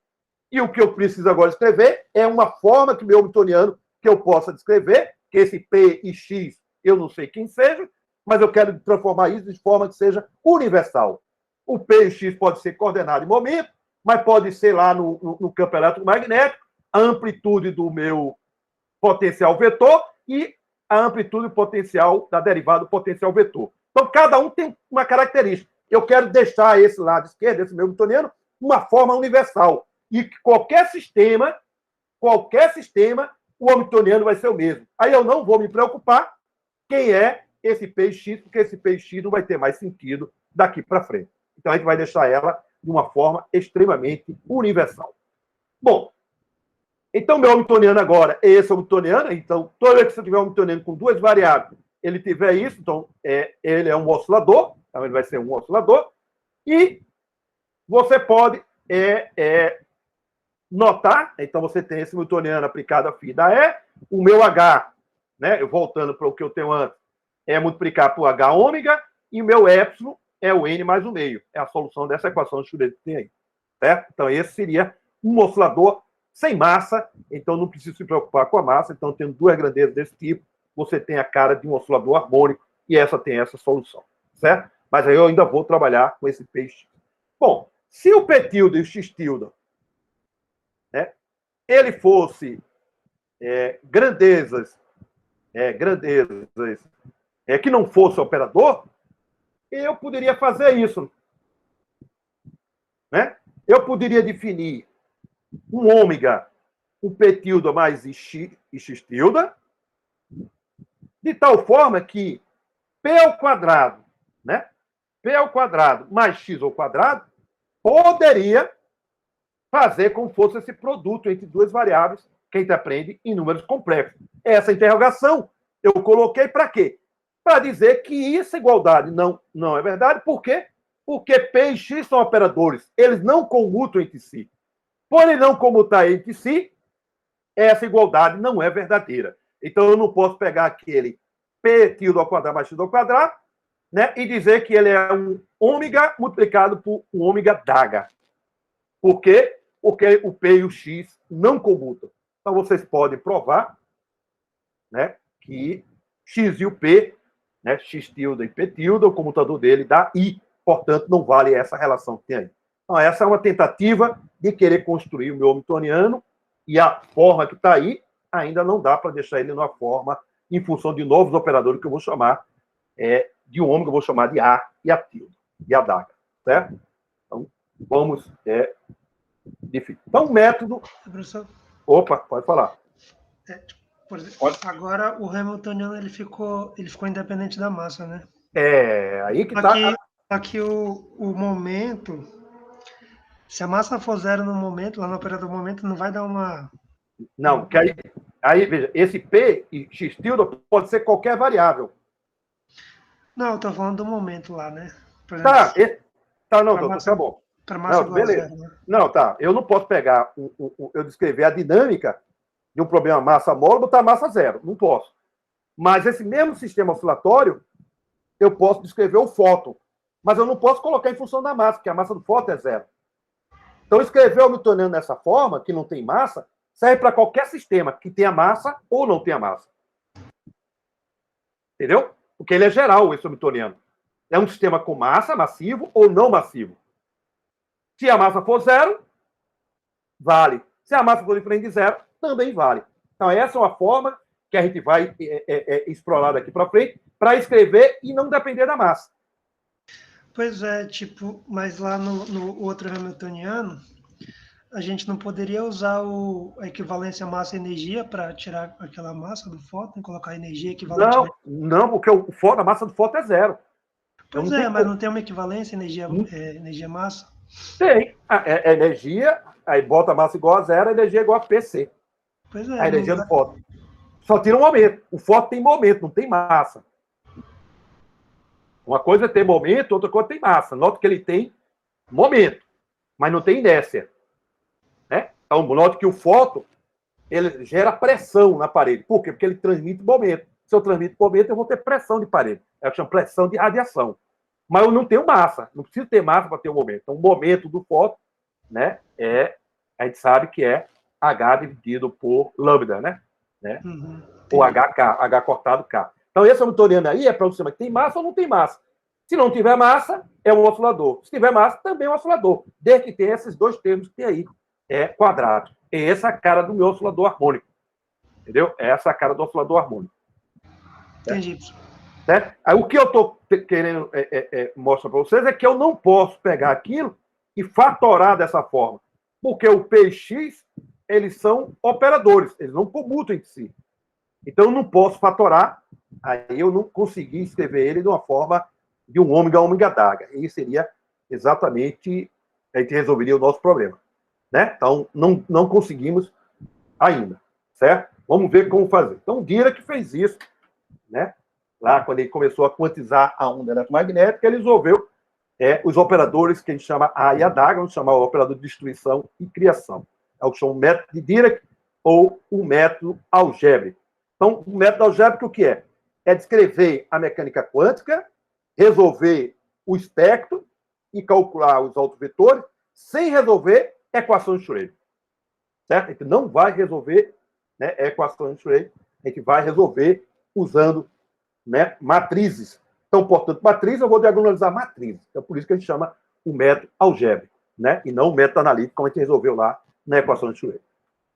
S1: E o que eu preciso agora escrever é uma forma que o meu hamiltoniano que eu possa descrever, que esse P e X eu não sei quem seja, mas eu quero transformar isso de forma que seja universal. O P e o X pode ser coordenado em momento, mas pode ser lá no campo eletromagnético, a amplitude do meu potencial vetor e a amplitude potencial da derivada do potencial vetor. Então, cada um tem uma característica. Eu quero deixar esse lado esquerdo, esse meu hamiltoniano, uma forma universal. E que qualquer sistema, o hamiltoniano vai ser o mesmo. Aí eu não vou me preocupar quem é esse P e X, porque esse P e X não vai ter mais sentido daqui para frente. Então, a gente vai deixar ela de uma forma extremamente universal. Bom, então, meu hamiltoniano agora é esse hamiltoniano. Então, toda vez que você tiver um hamiltoniano com duas variáveis, ele tiver isso, então, ele é um oscilador. Então, ele vai ser um oscilador. E você pode notar, então, você tem esse hamiltoniano aplicado a φ da E, o meu H, né, eu voltando para o que eu tenho antes, é multiplicar por H ômega, e o meu epsilon é o N mais o meio. É a solução dessa equação de Schrödinger que tem aí. Certo? Então, esse seria um oscilador sem massa, então não precisa se preocupar com a massa. Então, tendo duas grandezas desse tipo, você tem a cara de um oscilador harmônico, e essa tem essa solução. Certo? Mas aí eu ainda vou trabalhar com esse P e X. Bom, se o P tilde e o X tilde, né, ele fosse grandezas que não fosse operador, eu poderia fazer isso. Né? Eu poderia definir um ômega, um P tilde mais X tilde, de tal forma que P ao quadrado, né? P ao quadrado mais X ao quadrado poderia fazer como fosse esse produto entre duas variáveis que a gente aprende em números complexos. Essa interrogação eu coloquei para quê? Para dizer que essa igualdade não é verdade. Por quê? Porque P e X são operadores. Eles não comutam entre si. Por ele não comutar entre si, essa igualdade não é verdadeira. Então, eu não posso pegar aquele P tilde ao quadrado mais X ao quadrado, né, e dizer que ele é um ômega multiplicado por um ômega d'H. Por quê? Porque o P e o X não comutam. Então, vocês podem provar, né, que X e o P, né, X tilde e P tilde, o comutador dele dá I. Portanto, não vale essa relação que tem aí. Então, essa é uma tentativa de querer construir o meu hamiltoniano, e a forma que está aí ainda não dá para deixar ele numa forma em função de novos operadores que eu vou chamar de um homem que eu vou chamar de A e a tilde, e a daga, certo? Então, vamos definir. Então, o método...
S2: Professor?
S1: Opa, pode falar.
S2: Por exemplo, agora o Hamiltoniano ele ficou independente da massa, né?
S1: Aí que está...
S2: Só que o momento, se a massa for zero no momento, lá no operador momento, não vai dar uma...
S1: Não, que aí veja, esse P e X tilde pode ser qualquer variável.
S2: Não, eu estou falando do momento lá, né?
S1: Exemplo, não, doutor,
S2: massa,
S1: tá bom.
S2: Para massa
S1: não, beleza.
S2: Zero, né?
S1: Não, tá. Eu não posso pegar, eu descrever a dinâmica de um problema massa-mole e botar massa zero. Não posso. Mas esse mesmo sistema oscilatório, eu posso descrever o fóton. Mas eu não posso colocar em função da massa, porque a massa do fóton é zero. Então, escrever o hamiltoniano dessa forma, que não tem massa, serve para qualquer sistema que tenha massa ou não tenha massa. Entendeu? Porque ele é geral, esse hamiltoniano. É um sistema com massa, massivo ou não massivo. Se a massa for zero, vale. Se a massa for diferente de zero, também vale. Então, essa é uma forma que a gente vai explorar daqui para frente para escrever e não depender da massa.
S2: Pois é, tipo, mas lá no outro hamiltoniano, a gente não poderia usar a equivalência massa-energia para tirar aquela massa do fóton e colocar a energia equivalente?
S1: Não, porque a massa do fóton é zero.
S2: Pois mas não tem uma equivalência energia-massa?
S1: Tem. A energia, aí bota a massa igual a zero, a energia é igual a PC.
S2: Pois é.
S1: A energia do fóton. Só tira um momento. O fóton tem momento, não tem massa. Uma coisa é ter momento, outra coisa é ter massa. Nota que ele tem momento, mas não tem inércia. Né? Então, note que o fóton ele gera pressão na parede. Por quê? Porque ele transmite momento. Se eu transmito momento, eu vou ter pressão de parede. É o que chama pressão de radiação. Mas eu não tenho massa. Não preciso ter massa para ter o momento. Então, o momento do fóton, né, a gente sabe que é H dividido por lambda, né?
S2: Uhum,
S1: ou HK, H cortado K. Então, esse hamiltoniano aí é para um sistema que tem massa ou não tem massa. Se não tiver massa, é um oscilador. Se tiver massa, também é um oscilador. Desde que tenha esses dois termos que tem aí. É quadrado. É essa a cara do meu oscilador harmônico. Entendeu? É essa a cara do oscilador harmônico.
S2: Entendi.
S1: Certo? Aí, o que eu estou querendo mostrar para vocês é que eu não posso pegar aquilo e fatorar dessa forma. Porque o P e X, eles são operadores. Eles não comutam entre si. Então, eu não posso fatorar, aí eu não consegui escrever ele de uma forma de um ômega a ômega daga. E seria exatamente, a gente resolveria o nosso problema. Né? Então, não conseguimos ainda, certo? Vamos ver como fazer. Então, o Dirac fez isso, né? Lá, quando ele começou a quantizar a onda eletromagnética, ele resolveu os operadores que a gente chama A e a daga, vamos chamar o operador de destruição e criação. É o que chama o método de Dirac ou o método algébrico. Então, o método algébrico o que é? É descrever a mecânica quântica, resolver o espectro e calcular os autovetores sem resolver equações de Schrödinger. Certo? A gente não vai resolver equações de Schrödinger, a gente vai resolver usando matrizes. Então, portanto, matriz, eu vou diagonalizar matrizes. É por isso que a gente chama o método algébrico, e não o método analítico, como a gente resolveu lá na equação de Schrödinger.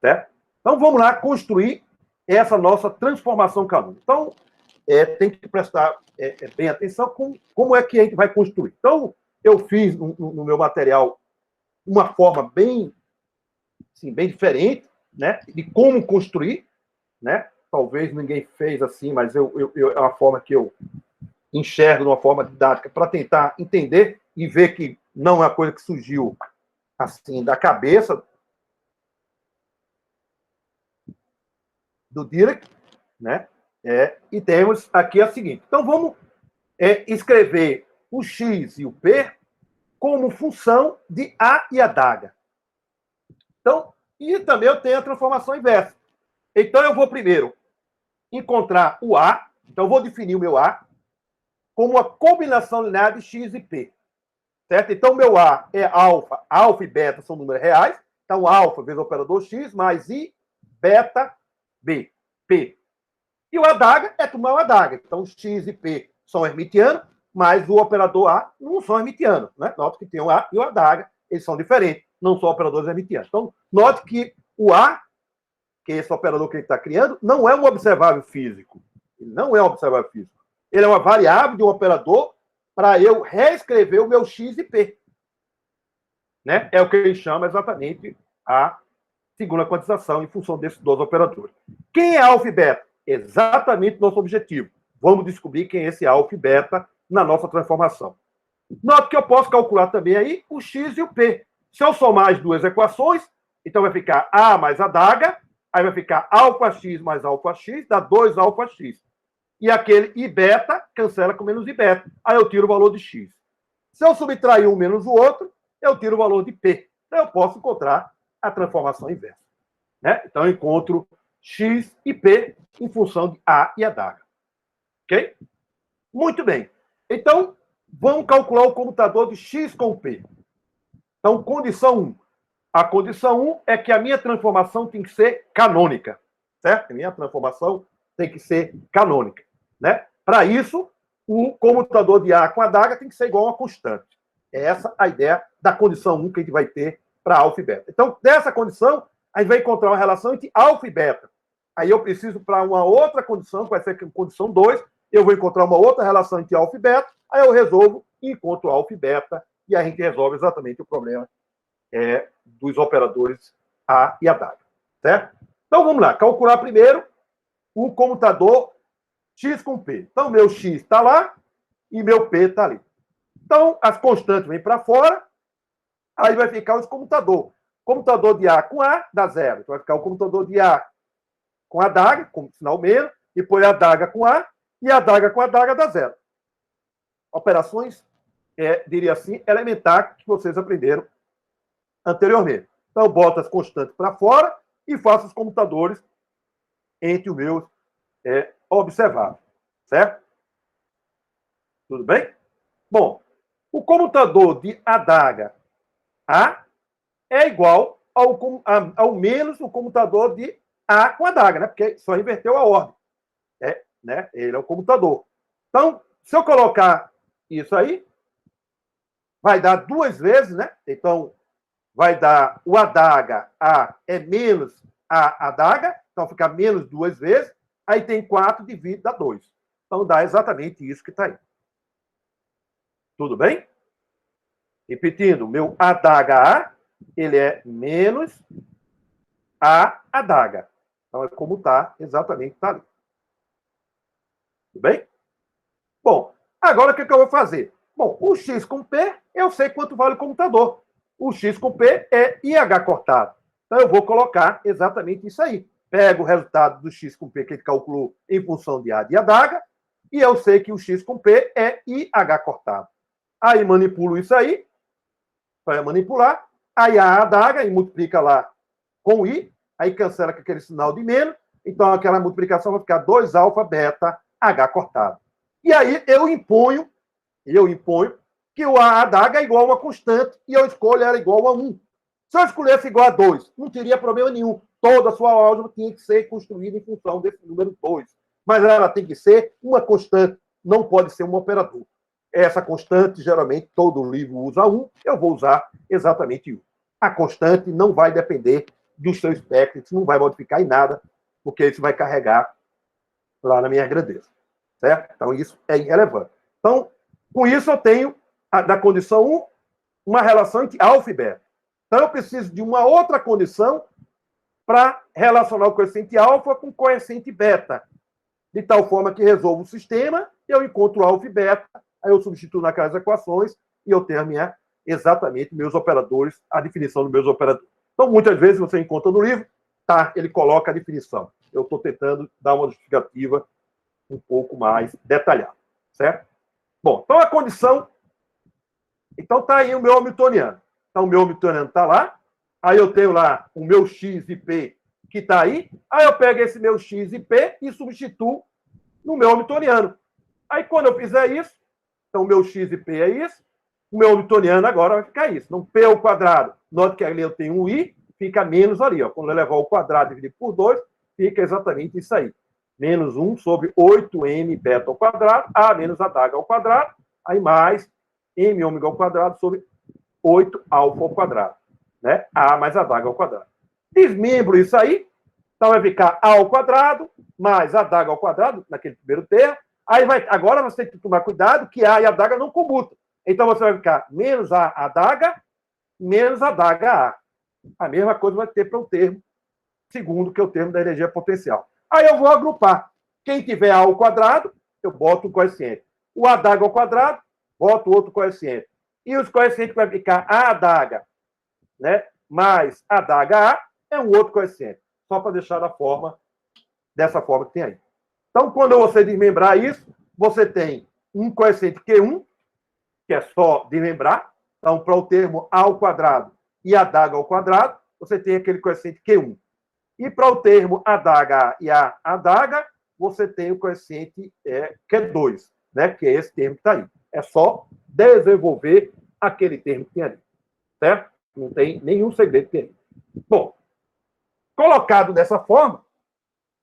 S1: Certo? Então, vamos lá construir essa nossa transformação canônica. Então, tem que prestar bem atenção como é que a gente vai construir. Então, eu fiz no meu material uma forma bem diferente, de como construir, Talvez ninguém fez assim, mas é uma forma que eu enxergo de uma forma didática para tentar entender e ver que não é uma coisa que surgiu assim da cabeça do Dirac, e temos aqui a seguinte. Então, vamos escrever o X e o P como função de A e a daga. Então, e também eu tenho a transformação inversa. Então, eu vou primeiro encontrar o A. Então, eu vou definir o meu A como uma combinação linear de X e P. Certo? Então, o meu A é alfa. Alfa e beta são números reais. Então, alfa vezes o operador X mais I, beta, B, P. E o adaga é tomar o adaga. Então, X e P são hermitianos, mas o operador A não são hermitianos. Nota que tem o A e o adaga, eles são diferentes, não são operadores hermitianos. Então, note que o A, que é esse operador que ele está criando, não é um observável físico. Ele não é um observável físico. Ele é uma variável de um operador para eu reescrever o meu X e P. Né? É o que ele chama exatamente a segunda quantização em função desses dois operadores. Quem é alfa e beta? Exatamente nosso objetivo. Vamos descobrir quem é esse alfa e beta na nossa transformação. Note que eu posso calcular também aí o X e o P. Se eu somar as duas equações, então vai ficar A mais adaga, aí vai ficar alfa X mais alfa X, dá 2 alfa X. E aquele I beta cancela com menos I beta. Aí eu tiro o valor de X. Se eu subtrair um menos o outro, eu tiro o valor de P. Então eu posso encontrar a transformação inversa. Né? Então eu encontro X e P em função de A e adaga. Ok? Muito bem. Então, vamos calcular o comutador de X com P. Então, condição 1. A condição 1 é que a minha transformação tem que ser canônica. Certo? A minha transformação tem que ser canônica. Né? Para isso, o comutador de A com adaga tem que ser igual a uma constante. É essa a ideia da condição 1 que a gente vai ter para alfa e beta. Então, dessa condição, a gente vai encontrar uma relação entre alfa e beta. Aí eu preciso para uma outra condição, que vai ser a condição 2, eu vou encontrar uma outra relação entre alfa e beta, aí eu resolvo e encontro alfa e beta, e a gente resolve exatamente o problema dos operadores A e adaga. Certo? Então, vamos lá. Calcular primeiro o comutador X com P. Então, meu X está lá e meu P está ali. Então, as constantes vêm para fora, aí vai ficar os comutador. Comutador de A com A dá 0. Então, vai ficar o comutador de A com adaga, com sinal menos, depois a adaga com A, e a adaga com adaga dá 0. Operações, diria assim, elementar que vocês aprenderam anteriormente. Então, eu boto as constantes para fora e faço os comutadores entre os meus observáveis. Certo? Tudo bem? Bom, o comutador de adaga A é igual ao menos o comutador de A com adaga, né? Porque só inverteu a ordem. Né? Ele é o comutador. Então, se eu colocar isso aí, vai dar 2 vezes, né? Então, vai dar o adaga A é menos a adaga, então fica menos 2 vezes, aí tem 4 dividido dá 2. Então, dá exatamente isso que está aí. Tudo bem? Repetindo, meu adaga A, ele é menos a adaga. Então, é como está, exatamente está ali. Tudo bem? Bom, agora o que eu vou fazer? Bom, o X com P, eu sei quanto vale o comutador. O X com P é IH cortado. Então, eu vou colocar exatamente isso aí. Pego o resultado do X com P que ele calculou em função de A de adaga, e eu sei que o X com P é IH cortado. Aí manipulo isso aí, vai manipular, aí a adaga e multiplica lá com I, aí cancela com aquele sinal de menos, então aquela multiplicação vai ficar 2 alfa beta H cortado. E aí eu imponho que o A adaga é igual a uma constante e eu escolho ela igual a 1. Se eu escolhesse igual a 2, não teria problema nenhum. Toda a sua álgebra tinha que ser construída em função desse número 2. Mas ela tem que ser uma constante, não pode ser um operador. Essa constante, geralmente, todo livro usa 1, eu vou usar exatamente 1. A constante não vai depender do seu espectro, isso não vai modificar em nada, porque isso vai carregar lá na minha grandeza. Certo? Então, isso é irrelevante. Então, com isso, eu tenho, da condição 1, uma relação entre alfa e beta. Então, eu preciso de uma outra condição para relacionar o coeficiente alfa com o coeficiente beta, de tal forma que resolvo o sistema, eu encontro alfa e beta, aí eu substituo naquelas equações e eu tenho exatamente meus operadores, a definição dos meus operadores. Então, muitas vezes você encontra no livro, ele coloca a definição. Eu estou tentando dar uma justificativa um pouco mais detalhada, certo? Bom, então a condição... Então, está aí o meu hamiltoniano. Então, o meu hamiltoniano está lá, aí eu tenho lá o meu X e P que está aí, aí eu pego esse meu X e P e substituo no meu hamiltoniano. Aí, quando eu fizer isso, então, o meu X e P é isso, o meu hamiltoniano agora vai ficar isso. Então, P ao quadrado, note que ali eu tenho um I, fica menos ali. Ó. Quando eu levar o quadrado dividido por 2, fica exatamente isso aí. Menos 1 sobre 8m beta ao quadrado, A menos adaga ao quadrado, aí mais m ômega ao quadrado sobre 8 alfa ao quadrado. Né? A mais adaga ao quadrado. Desmembro isso aí, então vai ficar A ao quadrado mais a adaga ao quadrado, naquele primeiro termo. Aí agora você tem que tomar cuidado que A e a adaga não comutam. Então você vai ficar menos a adaga, menos a adaga A. A mesma coisa vai ter para o termo segundo, que é o termo da energia potencial. Aí eu vou agrupar. Quem tiver A ao quadrado, eu boto um coeficiente. O adaga ao quadrado, boto outro coeficiente. E os coeficientes que vai ficar a adaga, né, mais a adaga A, é um outro coeficiente. Só para deixar dessa forma que tem aí. Então, quando você desmembrar isso, você tem um coeficiente Q1, que é só desmembrar. Então, para o termo A ao quadrado e adaga ao quadrado, você tem aquele coeficiente Q1. E para o termo adaga e a adaga, você tem o coeficiente Q2, né? Que é esse termo que está aí. É só desenvolver aquele termo que tem ali. Certo? Não tem nenhum segredo que tem ali. Bom, colocado dessa forma,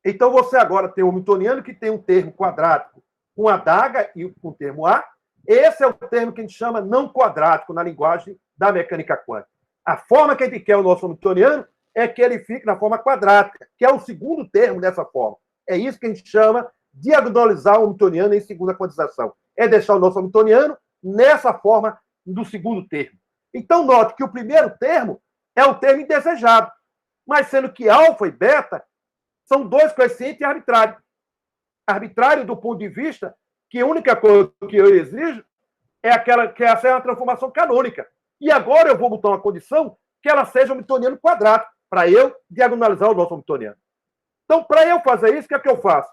S1: então você agora tem o hamiltoniano que tem um termo quadrático com adaga e com o termo A. Esse é o termo que a gente chama não quadrático na linguagem da mecânica quântica. A forma que a gente quer o nosso hamiltoniano é que ele fique na forma quadrática, que é o segundo termo dessa forma. É isso que a gente chama de diagonalizar o hamiltoniano em segunda quantização. É deixar o nosso hamiltoniano nessa forma do segundo termo. Então, note que o primeiro termo é o termo indesejado, mas sendo que alfa e beta são dois coeficientes arbitrários. Arbitrário do ponto de vista que a única coisa que eu exijo é aquela que essa é uma transformação canônica. E agora eu vou botar uma condição que ela seja um hamiltoniano quadrático, para eu diagonalizar o nosso hamiltoniano. Então, para eu fazer isso, o que é que eu faço?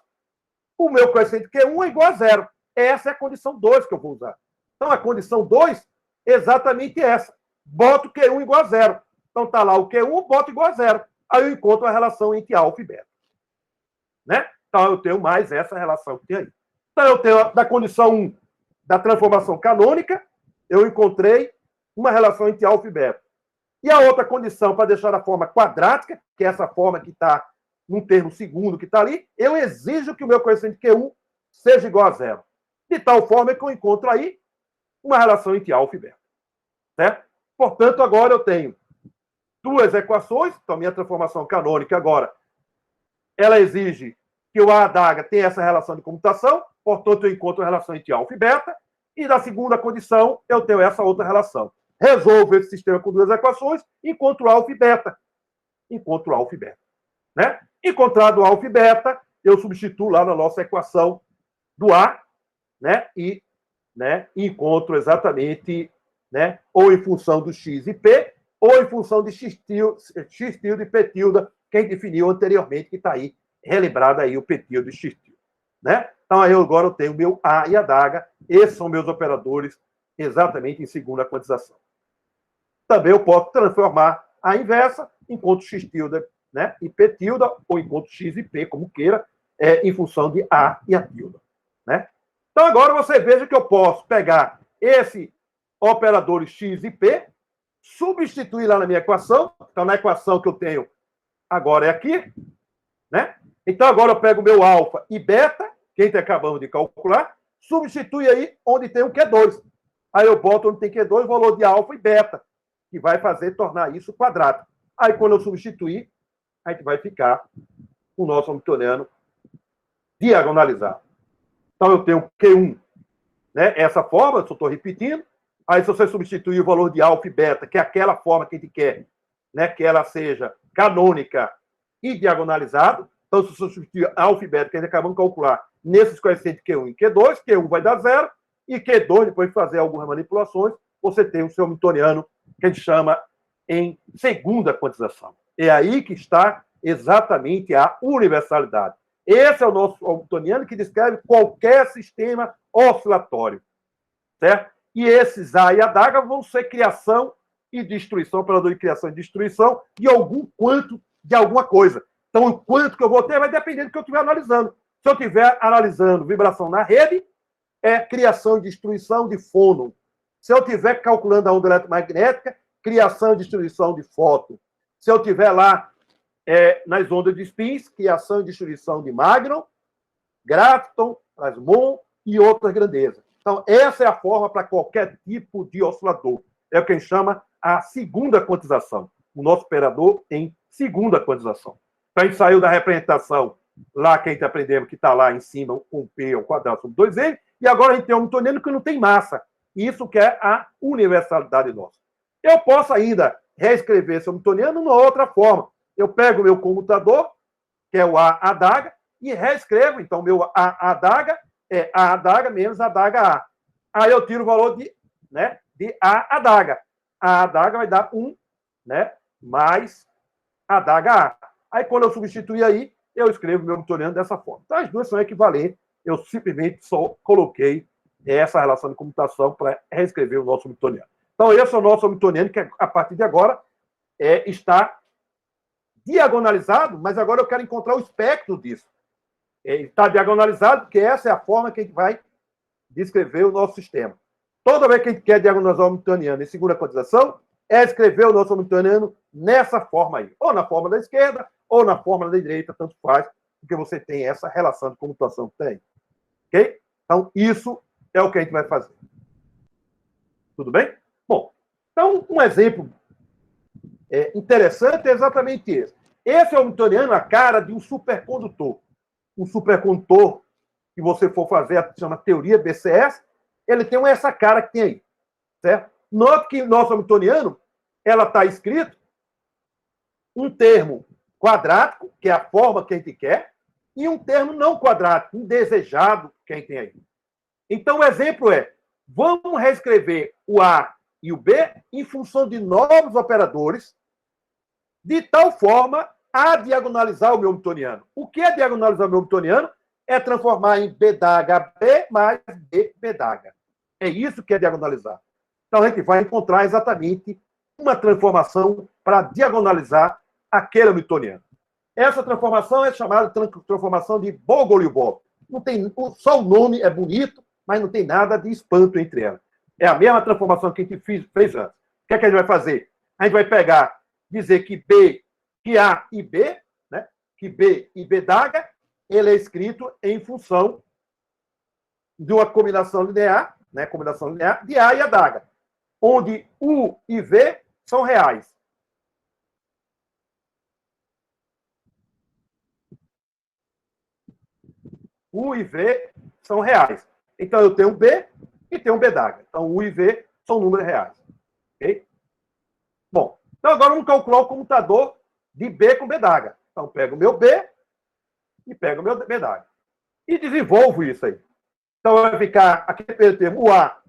S1: O meu coeficiente Q1 é igual a zero. Essa é a condição 2 que eu vou usar. Então, a condição 2 é exatamente essa. Boto Q1 igual a zero. Então, está lá o Q1, boto igual a zero. Aí eu encontro a relação entre alfa e beta. Né? Então, eu tenho mais essa relação que tem aí. Então, eu tenho da condição 1 da transformação canônica, eu encontrei uma relação entre alfa e beta. E a outra condição, para deixar a forma quadrática, que é essa forma que está num termo segundo que está ali, eu exijo que o meu coeficiente Q1 seja igual a zero. De tal forma que eu encontro aí uma relação entre alfa e beta. Certo? Portanto, agora eu tenho duas equações. Então, minha transformação canônica agora, ela exige que o A adaga tenha essa relação de comutação. Portanto, eu encontro a relação entre alfa e beta. E na segunda condição, eu tenho essa outra relação. Resolvo esse sistema com duas equações, encontro alfa e beta. Encontro alfa e beta. Né? Encontrado alfa e beta, eu substituo lá na nossa equação do A, né? E encontro exatamente, né? Ou em função do x e p, ou em função de x tilde e p tilde, que a gente definiu anteriormente, que está aí, relembrado aí o p tilde e x tilde. Né? Então, aí agora eu tenho meu A e a adaga. Esses são meus operadores exatamente em segunda quantização. Também eu posso transformar a inversa, encontro x tilde, né, e p tilde, ou encontro x e p, como queira, em função de A e a tilde. Né? Então, agora você veja que eu posso pegar esse operador x e p, substituir lá na minha equação. Então, na equação que eu tenho agora é aqui. Né? Então, agora eu pego o meu alfa e beta, que acabamos de calcular, substitui aí onde tem o Q2. Aí eu boto onde tem Q2 o valor de alfa e beta, que vai tornar isso quadrático. Aí, quando eu substituir, a gente vai ficar com o nosso hamiltoniano diagonalizado. Então, eu tenho Q1, né? Essa forma, eu só estou repetindo. Aí, se você substituir o valor de alfa e beta, que é aquela forma que a gente quer, né? Que ela seja canônica e diagonalizado. Então, se você substituir alfa e beta, que a gente acabamos de calcular, nesses coeficientes Q1 e Q2, Q1 vai dar zero, e Q2, depois de fazer algumas manipulações, você tem o seu hamiltoniano, que a gente chama em segunda quantização. É aí que está exatamente a universalidade. Esse é o nosso hamiltoniano que descreve qualquer sistema oscilatório. Certo? E esses A e a adaga vão ser criação e destruição, operador de criação e destruição de algum quanto de alguma coisa. Então, o quanto que eu vou ter vai depender do que eu estiver analisando. Se eu estiver analisando vibração na rede, é criação e destruição de fônon. Se eu estiver calculando a onda eletromagnética, criação e destruição de fóton. Se eu estiver lá nas ondas de spins, criação e destruição de magnon, graviton, plasmon e outras grandezas. Então, essa é a forma para qualquer tipo de oscilador. é o que a gente chama a segunda quantização. O nosso operador em segunda quantização. Então, a gente saiu da representação lá que a gente aprendeu, que está lá em cima, com P ao quadrado sobre 2N, e agora a gente tem um hamiltoniano que não tem massa. Isso que é a universalidade nossa. Eu posso ainda reescrever esse hamiltoniano numa outra forma. Eu pego o meu comutador, que é o A adaga, e reescrevo. Então, meu A adaga é A adaga menos adaga A. Aí eu tiro o valor de A adaga. A adaga vai dar 1, né, mais adaga A. Aí, quando eu substituir aí, eu escrevo meu hamiltoniano dessa forma. Então, as duas são equivalentes. Eu simplesmente só coloquei essa relação de comutação para reescrever o nosso hamiltoniano. Então, esse é o nosso hamiltoniano, que a partir de agora está diagonalizado, mas agora eu quero encontrar o espectro disso. Está diagonalizado, porque essa é a forma que a gente vai descrever o nosso sistema. Toda vez que a gente quer diagonalizar o hamiltoniano em segunda quantização, é escrever o nosso hamiltoniano nessa forma aí. Ou na forma da esquerda, ou na forma da direita, tanto faz, porque você tem essa relação de comutação que tem. Ok? Então, isso é o que a gente vai fazer. Tudo bem? Bom, então, um exemplo interessante é exatamente esse. Esse é o hamiltoniano, a cara de um supercondutor. Um supercondutor que você for fazer, chama teoria BCS, ele tem essa cara que tem aí. Certo? Note que nosso hamiltoniano, ela está escrito um termo quadrático, que é a forma que a gente quer, e um termo não quadrático, indesejado, que a gente tem aí. Então, o exemplo é, vamos reescrever o A e o B em função de novos operadores, de tal forma a diagonalizar o meu hamiltoniano. O que é diagonalizar o meu hamiltoniano? É transformar em B d'H B mais B d'H. É isso que é diagonalizar. Então, a gente vai encontrar exatamente uma transformação para diagonalizar aquele hamiltoniano. Essa transformação é chamada de transformação de Bogoliubov. Não tem, só o nome é bonito, mas não tem nada de espanto entre elas. É a mesma transformação que a gente fez antes. O que é que a gente vai fazer? A gente vai pegar, dizer que A e B, né, que B e B d'H, ele é escrito em função de uma combinação linear, né, combinação linear de A e adaga, onde U e V são reais. U e V são reais. Então, eu tenho B e tenho B d'H. Então, U e V são números reais. Ok? Bom, então agora vamos calcular o comutador de B com B d'H. Então, pego o meu B e pego o meu B d'H. E desenvolvo isso aí. Então, vai ficar aqui pelo termo o A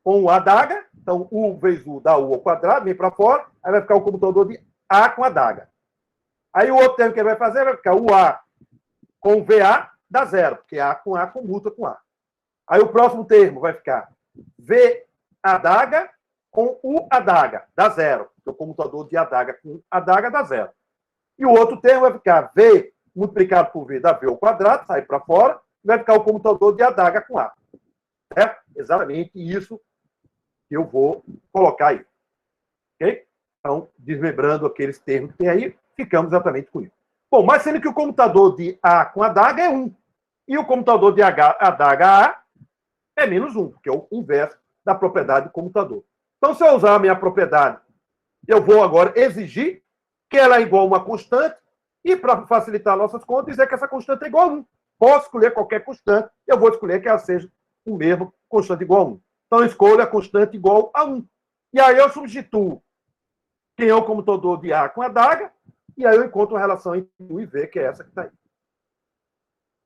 S1: com o A d'H. Então, U vezes U dá U ao quadrado, vem para fora. Aí vai ficar o comutador de A com a d'H. Aí o outro termo que ele vai fazer vai ficar o A com o VA dá zero, porque A comuta com A. Aí o próximo termo vai ficar V adaga com U adaga, dá zero. Porque o comutador de adaga com adaga dá zero. E o outro termo vai ficar V multiplicado por V dá V ao quadrado, sai para fora, e vai ficar o comutador de adaga com A. É exatamente isso que eu vou colocar aí. Ok? Então, desmembrando aqueles termos que tem aí, ficamos exatamente com isso. Bom, mas sendo que o comutador de A com adaga é 1. E o comutador de adaga A é menos 1, que é o inverso da propriedade do comutador. Então, se eu usar a minha propriedade, eu vou agora exigir que ela é igual a uma constante, e para facilitar nossas contas, dizer que essa constante é igual a 1. Posso escolher qualquer constante, eu vou escolher que ela seja o mesmo constante igual a 1. Então, eu escolho a constante igual a 1. E aí eu substituo quem é o comutador de A com adaga, e aí eu encontro a relação entre U e V, que é essa que está aí.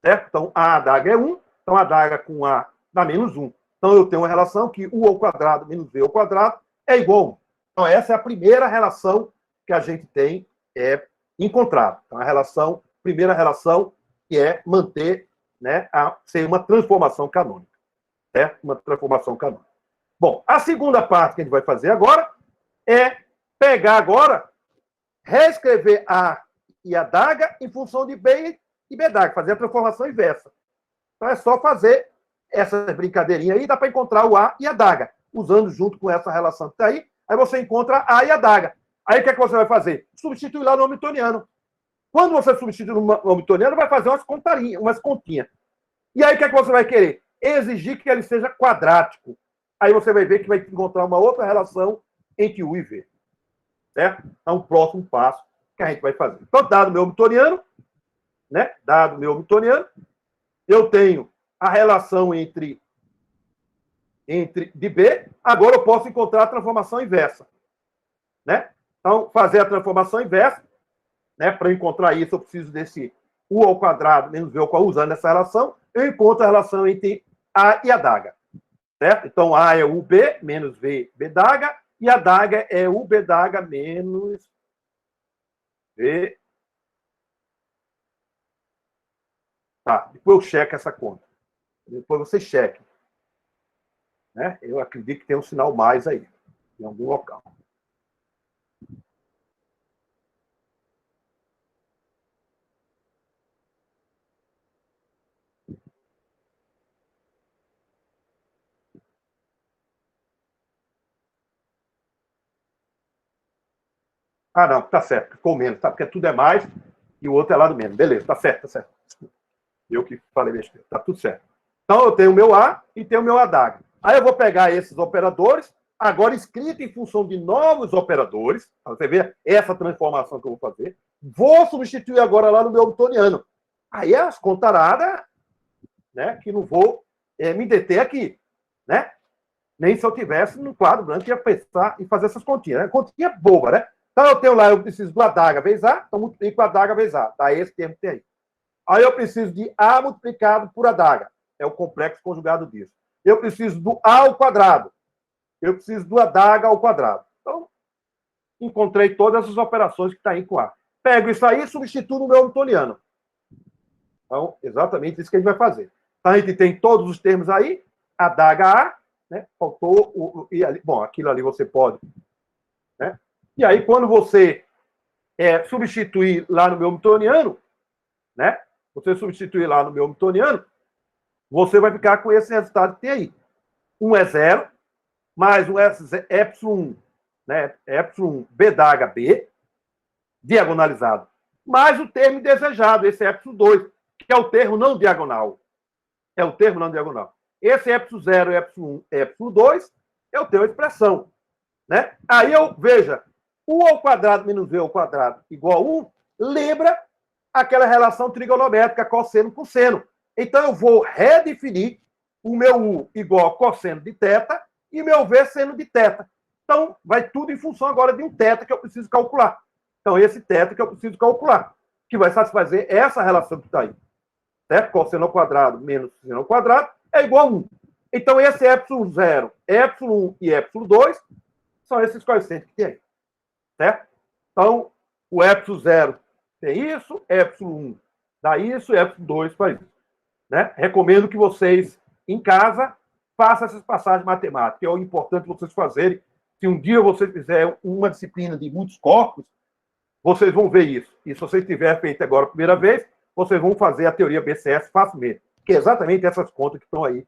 S1: Certo? Então, A adaga é 1, então a adaga com A dá menos 1. Então, eu tenho uma relação que U ao quadrado menos V ao quadrado é igual a 1. Então, essa é a primeira relação que a gente tem encontrado. Então, a primeira relação que é manter, né, ser uma transformação canônica. Certo? Uma transformação canônica. Bom, a segunda parte que a gente vai fazer agora é pegar agora, reescrever A e a adaga em função de B e B d'H, fazer a transformação inversa. Então é só fazer essa brincadeirinha aí, dá para encontrar o A e a adaga, usando junto com essa relação que está aí, aí você encontra A e a adaga. Aí o que é que você vai fazer? Substituir lá no hamiltoniano. Quando você substituir no hamiltoniano, vai fazer umas continhas. E aí o que é que você vai querer? Exigir que ele seja quadrático. Aí você vai ver que vai encontrar uma outra relação entre U e V. Certo? Então, o próximo passo que a gente vai fazer. Então, dado meu hamiltoniano, né? Dado meu hamiltoniano, eu tenho a relação entre de B, agora eu posso encontrar a transformação inversa. Né? Então, fazer a transformação inversa, né? Para encontrar isso, eu preciso desse U ao quadrado menos V ao quadrado, usando essa relação, eu encontro a relação entre A e a adaga. Certo? Então, A é UB menos V, B daga, e a adaga é UB daga menos V. Tá, depois eu checo essa conta. Depois você cheque. Né? Eu acredito que tem um sinal mais aí, em algum local. Ah, não, tá certo, ficou menos, tá? Porque tudo é mais e o outro é lá do menos. Beleza, tá certo, tá certo. Eu que falei besteira, tá tudo certo. Então eu tenho o meu A e tenho o meu adaga. Aí eu vou pegar esses operadores, agora escrito em função de novos operadores, para você ver essa transformação que eu vou fazer. Vou substituir agora lá no meu hamiltoniano. Aí as contaradas, né, que não vou me deter aqui, né? Nem se eu tivesse no quadro branco ia pensar em fazer essas continhas. Né? Continha boba, né? Então eu tenho lá, eu preciso do adaga vezes A, então multiplico adaga vezes A. Tá esse termo que tem aí. Aí eu preciso de A multiplicado por adaga. É o complexo conjugado disso. Eu preciso do A ao quadrado. Eu preciso do adaga ao quadrado. Então, encontrei todas as operações que está aí com A. Pego isso aí e substituo no meu hamiltoniano. Então, exatamente isso que a gente vai fazer. Então, a gente tem todos os termos aí. Adaga A, né? Faltou o... E ali, bom, aquilo ali você pode. Né? E aí, quando você substituir lá no meu hamiltoniano, né? Você substituir lá no meu hamiltoniano, você vai ficar com esse resultado que tem aí. 1 é 0, mais um epsilon, né? Epsilon B daga B, diagonalizado, mais o termo desejado, esse epsilon 2, que é o termo não diagonal. É o termo não diagonal. Esse epsilon 0 e epsilon 1, epsilon 2, eu tenho a expressão. Né? Aí eu, veja, U ao quadrado menos V ao quadrado igual a 1, lembra aquela relação trigonométrica cosseno com seno. Então, eu vou redefinir o meu U igual a cosseno de θ e meu V seno de θ. Então, vai tudo em função agora de um θ que eu preciso calcular. Então, esse θ que eu preciso calcular, que vai satisfazer essa relação que está aí. Certo? Cosseno ao quadrado menos seno ao quadrado é igual a 1. Então, esse epsilon 0, epsilon 1 e epsilon 2 são esses coeficientes que tem aí. Certo? Então, o epsilon 0 tem isso, epsilon 1 dá isso, epsilon 2 faz isso. Né? Recomendo que vocês, em casa, façam essas passagens matemáticas. É importante vocês fazerem. Se um dia vocês fizerem uma disciplina de muitos corpos, vocês vão ver isso. E se vocês tiverem feito agora a primeira vez, vocês vão fazer a teoria BCS facilmente. Que é exatamente essas contas que estão aí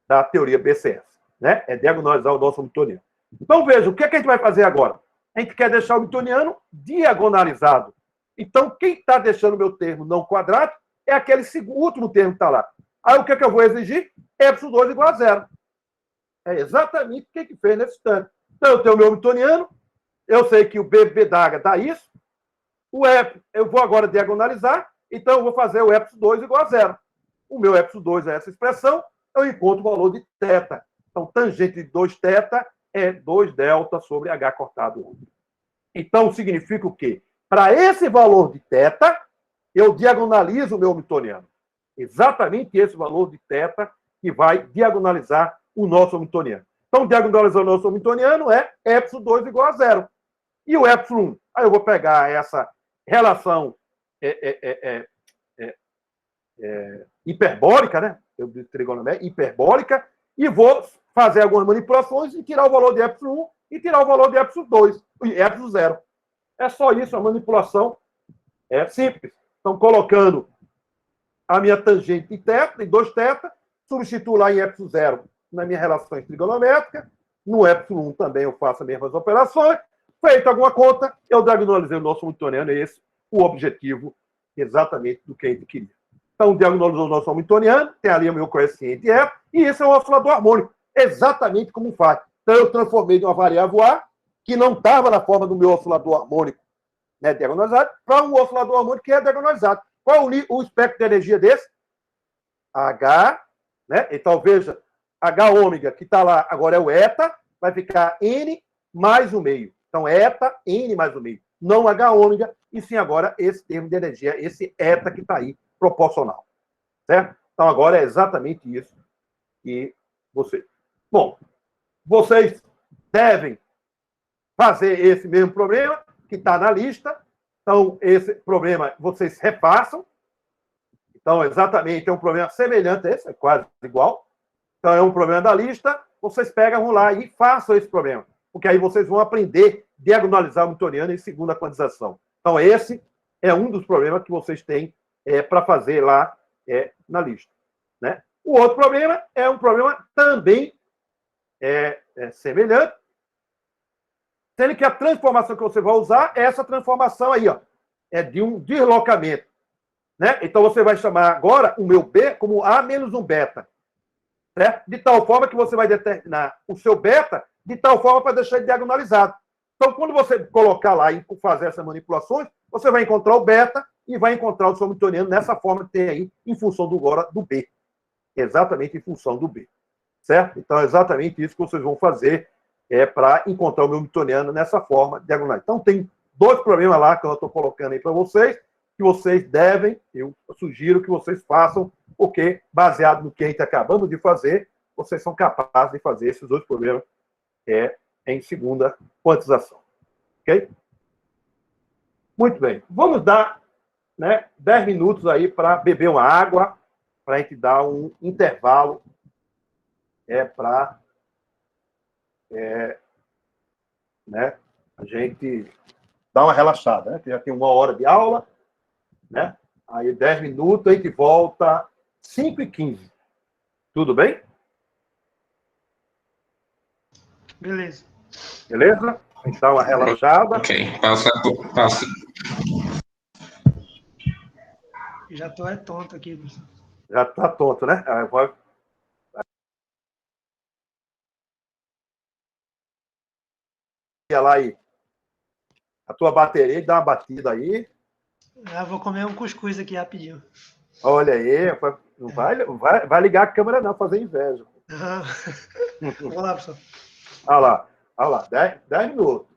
S1: da teoria BCS. Né? É diagonalizar o nosso hamiltoniano. Então, veja, o que, é que a gente vai fazer agora? A gente quer deixar o hamiltoniano diagonalizado. Então, quem está deixando o meu termo não quadrado é aquele último termo que está lá. Aí, o que, é que eu vou exigir? Epsilon 2 igual a 0. É exatamente o que fez nesse instante. Então, eu tenho o meu hamiltoniano, eu sei que o B daga dá isso, o epsilon, eu vou agora diagonalizar, então eu vou fazer o epsilon 2 igual a 0. O meu epsilon 2 é essa expressão, eu encontro o valor de θ. Então, tangente de 2θ é 2 delta sobre H cortado 1. Então, significa o quê? Para esse valor de θ, eu diagonalizo o meu hamiltoniano. Exatamente esse valor de θ que vai diagonalizar o nosso hamiltoniano. Então, diagonalizar o nosso hamiltoniano é epsilon 2 igual a 0. E o epsilon 1? Aí eu vou pegar essa relação hiperbólica, né? Eu disse trigonométrica, hiperbólica, e vou fazer algumas manipulações e tirar o valor de epsilon 1 e tirar o valor de epsilon 2, e epsilon 0. É só isso, a manipulação é simples. Então, colocando a minha tangente de θ, de 2θ, substituo lá em epsilon 0 na minha relação trigonométrica, no epsilon 1 também eu faço as mesmas operações. Feito alguma conta, eu diagonalizei o nosso hamiltoniano, é esse o objetivo exatamente do que a gente queria. Então, diagonalizou o nosso hamiltoniano, tem ali o meu coeficiente F, e esse é o oscilador harmônico, exatamente como faz. Então, eu transformei de uma variável A que não estava na forma do meu oscilador harmônico, né, diagonalizado, para um oscilador harmônico que é diagonalizado. Qual o espectro de energia desse? H, né? Então, veja, H ômega, que está lá agora é o eta, vai ficar N mais o meio. Então, eta, N mais o meio. Não H ômega, e sim agora esse termo de energia, esse eta que está aí, proporcional. Certo? Então, agora é exatamente isso que você. Bom, vocês devem fazer esse mesmo problema que está na lista. Então, esse problema vocês repassam. Então, exatamente, é um problema semelhante a esse, é quase igual. Então, é um problema da lista. Vocês pegam, vão lá e façam esse problema. Porque aí vocês vão aprender a diagonalizar o Newtoniano em segunda quantização. Então, esse é um dos problemas que vocês têm para fazer lá na lista. Né? O outro problema é um problema também semelhante, sendo que a transformação que você vai usar é essa transformação aí, ó, é de um deslocamento. Né? Então, você vai chamar agora o meu B como A menos um beta. Certo? De tal forma que você vai determinar o seu beta de tal forma para deixar ele diagonalizado. Então, quando você colocar lá e fazer essas manipulações, você vai encontrar o beta e vai encontrar o seu Newtoniano nessa forma que tem aí, em função do agora do B. Exatamente em função do B. Certo? Então, é exatamente isso que vocês vão fazer para encontrar o meu Newtoniano nessa forma diagonal. Então, tem dois problemas lá que eu estou colocando aí para vocês, que vocês devem, eu sugiro que vocês façam, porque, baseado no que a gente acabamos de fazer, vocês são capazes de fazer esses dois problemas em segunda quantização. Ok? Muito bem. Vamos dar 10 minutos aí para beber uma água, para a gente dar um intervalo para a gente dar uma relaxada, né? Já tem 1 hora de aula, né? Aí 10 minutos, a gente volta 5h15. Tudo bem?
S2: Beleza.
S1: Beleza? A gente dá uma relaxada.
S3: Ok, passa.
S2: Já tô tonto aqui.
S1: Já está tonto, né? Vai lá aí a tua bateria e dá uma batida aí.
S2: Vou comer um cuscuz aqui rapidinho.
S1: Olha aí, não vai ligar a câmera não, fazer inveja.
S2: Vamos lá, pessoal.
S1: Olha lá, 10 minutos.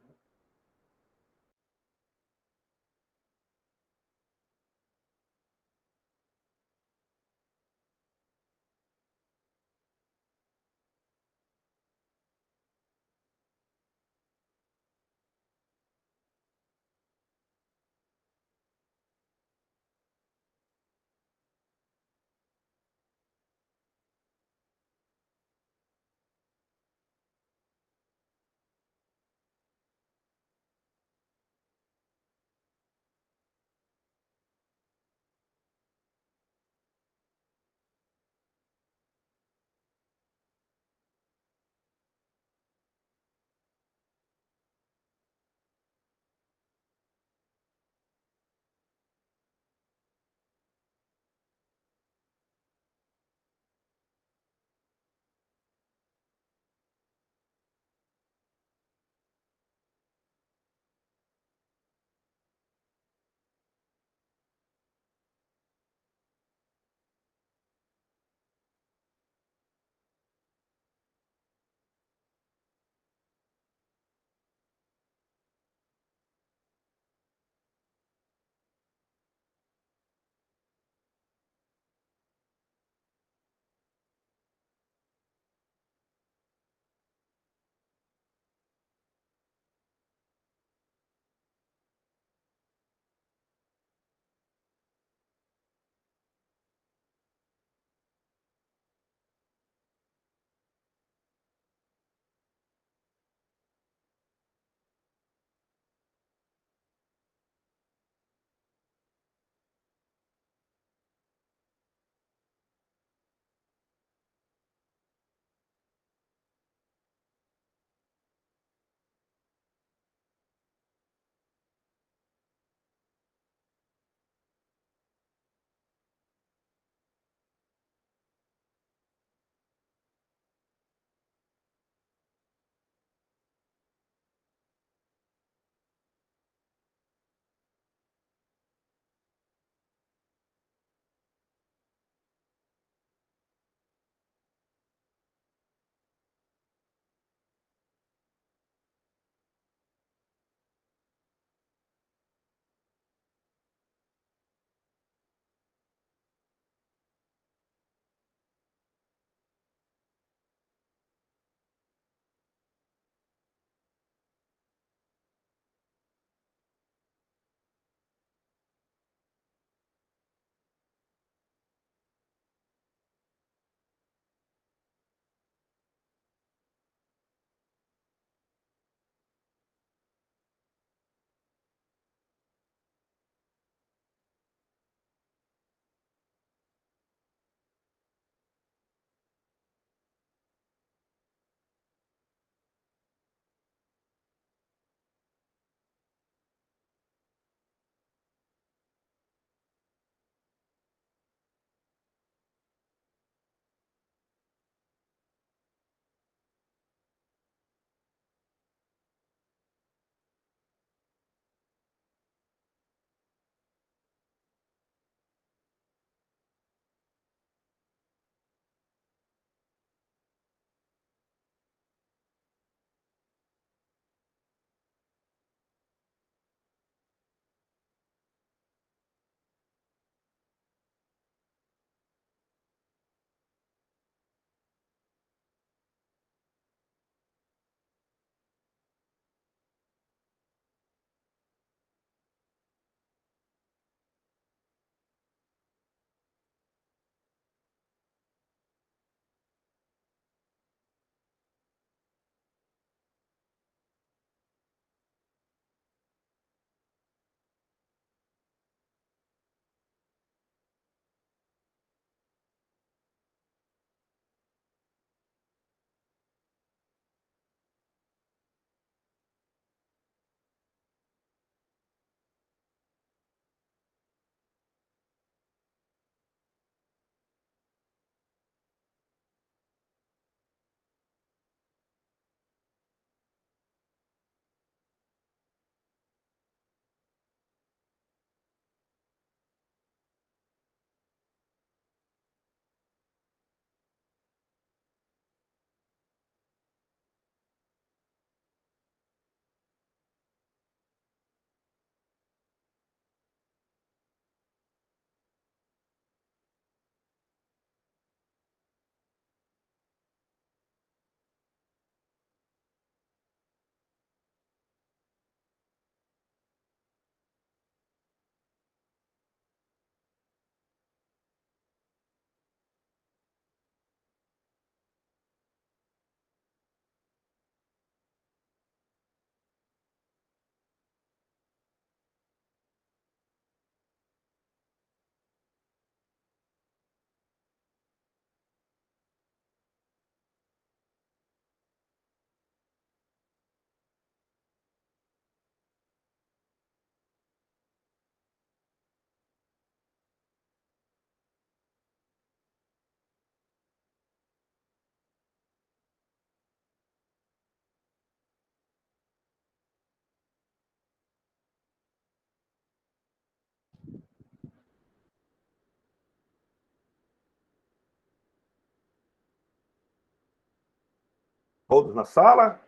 S1: Todos na sala?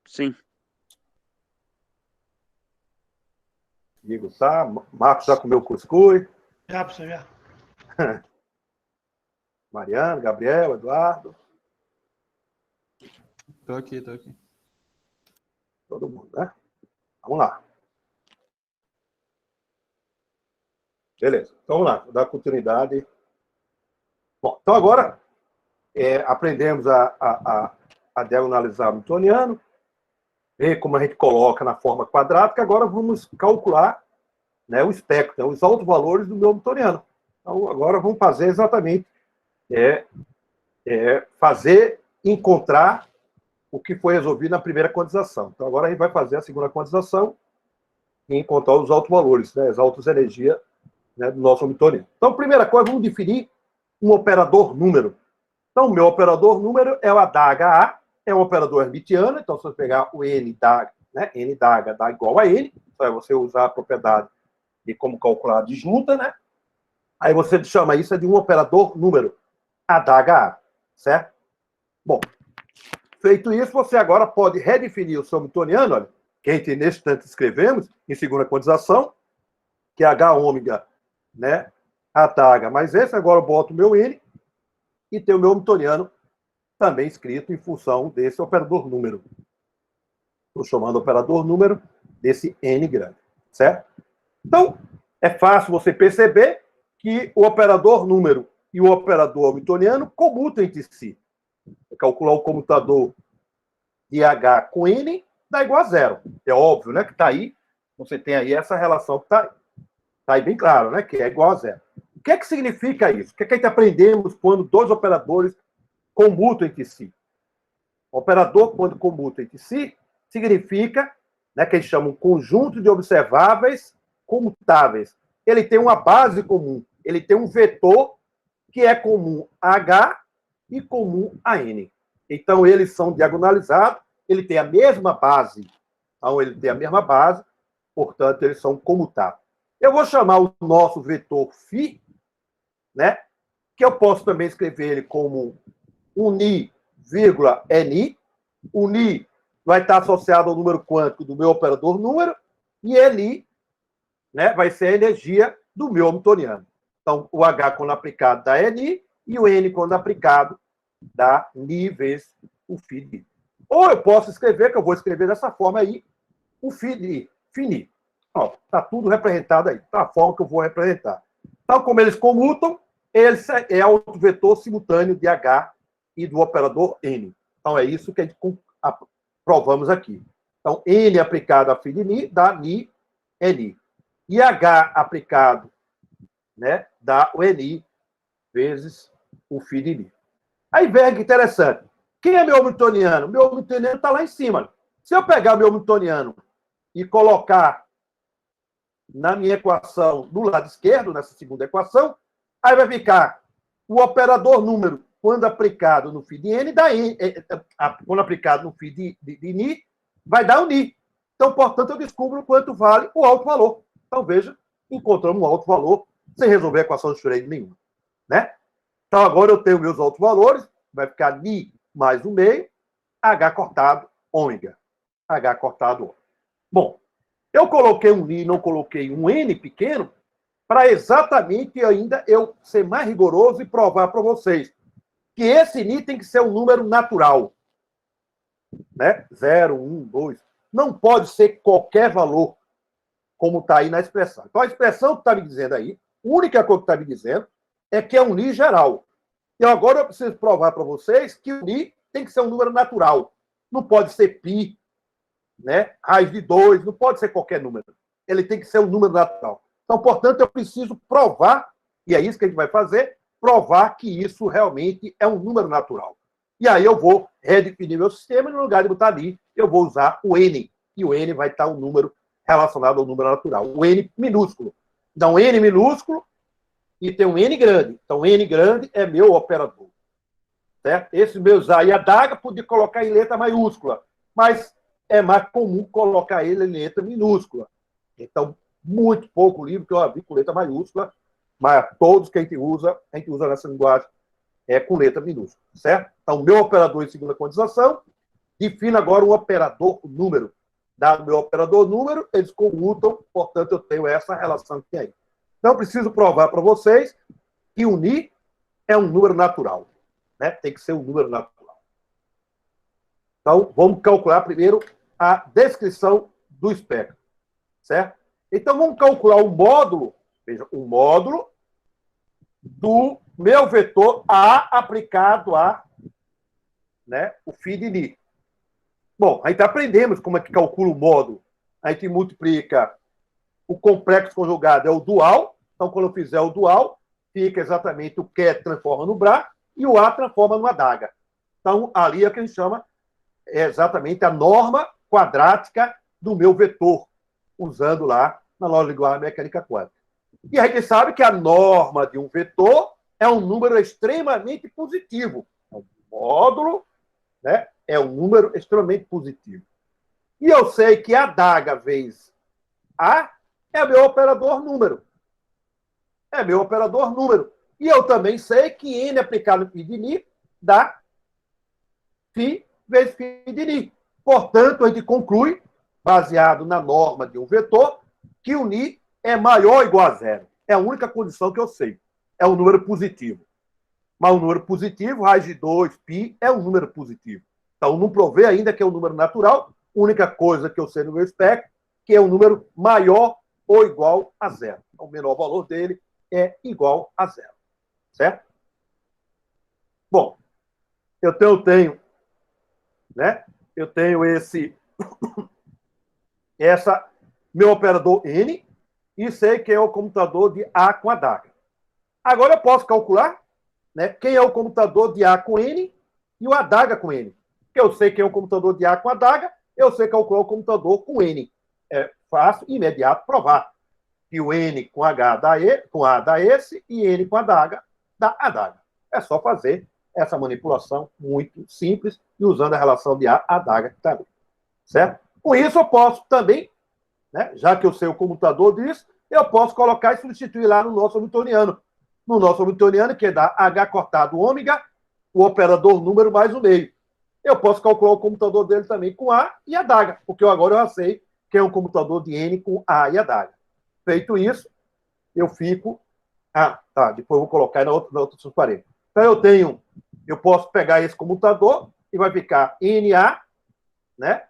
S4: Sim.
S1: Digo, tá. Marcos já comeu cuscuz.
S2: Já, professor, já.
S1: Mariano, Gabriel, Eduardo.
S5: Tô aqui.
S1: Todo mundo, né? Vamos lá. Beleza. Então, vamos lá. Vou dar continuidade. Bom, então agora aprendemos a diagonalizar o Hamiltoniano, ver como a gente coloca na forma quadrática. Agora vamos calcular, né, o espectro, então, os altos valores do meu Hamiltoniano. Então, agora vamos fazer exatamente encontrar o que foi resolvido na primeira quantização. Então, agora a gente vai fazer a segunda quantização e encontrar os altos valores, né, as altas energias, né, do nosso Hamiltoniano. Então, primeira coisa, vamos definir um operador número. Então, o meu operador número é o ADH, é um operador hermitiano. Então, se você pegar o N da H dá igual a N, então é você usar a propriedade de como calcular a disjunta, né? Aí você chama isso de um operador número, ADH, certo? Bom, feito isso, você agora pode redefinir o seu Hamiltoniano, olha, que a gente nesse instante escrevemos, em segunda quantização, que é H ômega, né? ADH mais esse, agora eu boto o meu N e tenho o meu Hamiltoniano também escrito em função desse operador número. Estou chamando operador número desse N grande, certo? Então, é fácil você perceber que o operador número e o operador Hamiltoniano comutam entre si. Calcular o comutador de H com N dá igual a zero. É óbvio, né? Que está aí, você tem aí essa relação que está aí. Está aí bem claro, né? Que é igual a zero. O que é que significa isso? O que é que a gente aprendemos quando dois operadores comutam entre si? O operador, quando comuta entre si, significa, né, que eles chamam conjunto de observáveis comutáveis. Ele tem uma base comum, ele tem um vetor que é comum a H e comum a N. Então, eles são diagonalizados, ele tem a mesma base. Então, ele tem a mesma base, portanto, eles são comutáveis. Eu vou chamar o nosso vetor φ, né, que eu posso também escrever ele como uni, vírgula, ni. O ni vai estar associado ao número quântico do meu operador número, e ni, né, vai ser a energia do meu Hamiltoniano. Então, o H, quando aplicado, dá ni, e o N, quando aplicado, dá ni vezes o φ de. Ou eu posso escrever, que eu vou escrever dessa forma aí, o φ de φ. Está tudo representado aí, tá a forma que eu vou representar. Então, como eles comutam, eles é o vetor simultâneo de H e do operador N. Então, é isso que a gente provamos aqui. Então, N aplicado a φ de ni dá ni, Ni. E H aplicado, né, dá o Ni vezes o φ de ni. Aí vem que interessante. Quem é meu Hamiltoniano? Meu Hamiltoniano está lá em cima. Se eu pegar meu Hamiltoniano e colocar na minha equação do lado esquerdo, nessa segunda equação, aí vai ficar o operador número, quando aplicado no φ de n, dá n, quando aplicado no φ de ni, vai dar o ni. Então, portanto, eu descubro quanto vale o alto valor. Então, veja, encontramos um alto valor sem resolver a equação de Schrödinger nenhuma, né? Então, agora eu tenho meus altos valores, vai ficar ni mais o meio, H cortado, ômega. H cortado, ômega. Bom, eu coloquei um ni, não coloquei um n pequeno, para exatamente ainda eu ser mais rigoroso e provar para vocês que esse ni tem que ser um número natural. Né? 0, 1, 2. Não pode ser qualquer valor, como está aí na expressão. Então, a expressão que está me dizendo aí, a única coisa que está me dizendo, é que é um ni geral. E agora eu preciso provar para vocês que o ni tem que ser um número natural. Não pode ser π, né? Raiz de 2, não pode ser qualquer número. Ele tem que ser um número natural. Então, portanto, eu preciso provar, e é isso que a gente vai fazer, provar que isso realmente é um número natural. E aí eu vou redefinir meu sistema, e no lugar de botar ali, eu vou usar o n. E o n vai estar um número relacionado ao número natural. O n minúsculo. Então, n minúsculo e tem um n grande. Então, n grande é meu operador. Certo? Esse meu usar e a daga podia colocar em letra maiúscula, mas é mais comum colocar ele em letra minúscula. Então, muito pouco livro que eu vi com letra maiúscula, mas todos que a gente usa nessa linguagem com letra minúscula, certo? Então, meu operador em segunda condição define agora um operador, o número. Dado meu operador número, eles comutam, portanto, eu tenho essa relação que tem aí. Então, preciso provar para vocês que unir é um número natural. Né? Tem que ser um número natural. Então, vamos calcular primeiro a descrição do espectro. Certo? Então, vamos calcular o módulo, veja, o módulo do meu vetor A aplicado a, né, o φ de Ni. Bom, a gente aprendemos como é que calcula o módulo. A gente multiplica o complexo conjugado, é o dual. Então, quando eu fizer o dual, fica exatamente o que transforma no Bra e o A transforma numa adaga. Então, ali é o que a gente chama exatamente a norma quadrática do meu vetor, usando lá na lógica linguagem mecânica quântica. E a gente sabe que a norma de um vetor é um número extremamente positivo. O módulo, né, é um número extremamente positivo. E eu sei que a adaga vezes A é meu operador número. É meu operador número. E eu também sei que N aplicado no φ de Ni dá φ vezes φ de Ni. Portanto, a gente conclui, baseado na norma de um vetor, que o Ni é maior ou igual a zero. É a única condição que eu sei. É um número positivo. Mas um número positivo, raiz de 2, π, é um número positivo. Então, não provei ainda que é um número natural. A única coisa que eu sei no meu espectro, que é um número maior ou igual a zero. Então, o menor valor dele é igual a zero. Certo? Bom, eu tenho, né? Eu tenho meu operador N, e sei que é o comutador de A com adaga. Agora eu posso calcular, né, quem é o comutador de A com N e o adaga com N. Porque eu sei quem é o comutador de A com adaga, eu sei calcular o comutador com N. É fácil, imediato, provar que o N com H com A dá esse e N com adaga dá adaga. É só fazer essa manipulação muito simples e usando a relação de A-adaga também. Certo? Com isso, eu posso também, né, já que eu sei o comutador disso, eu posso colocar e substituir lá no nosso hamiltoniano. No nosso hamiltoniano, que dá H cortado ômega, o operador número mais o meio. Eu posso calcular o comutador dele também com A e adaga, porque agora eu já sei que é um comutador de N com A e adaga. Feito isso, eu fico... depois eu vou colocar na outra subparede. Então, eu posso pegar esse comutador e vai ficar NA, né?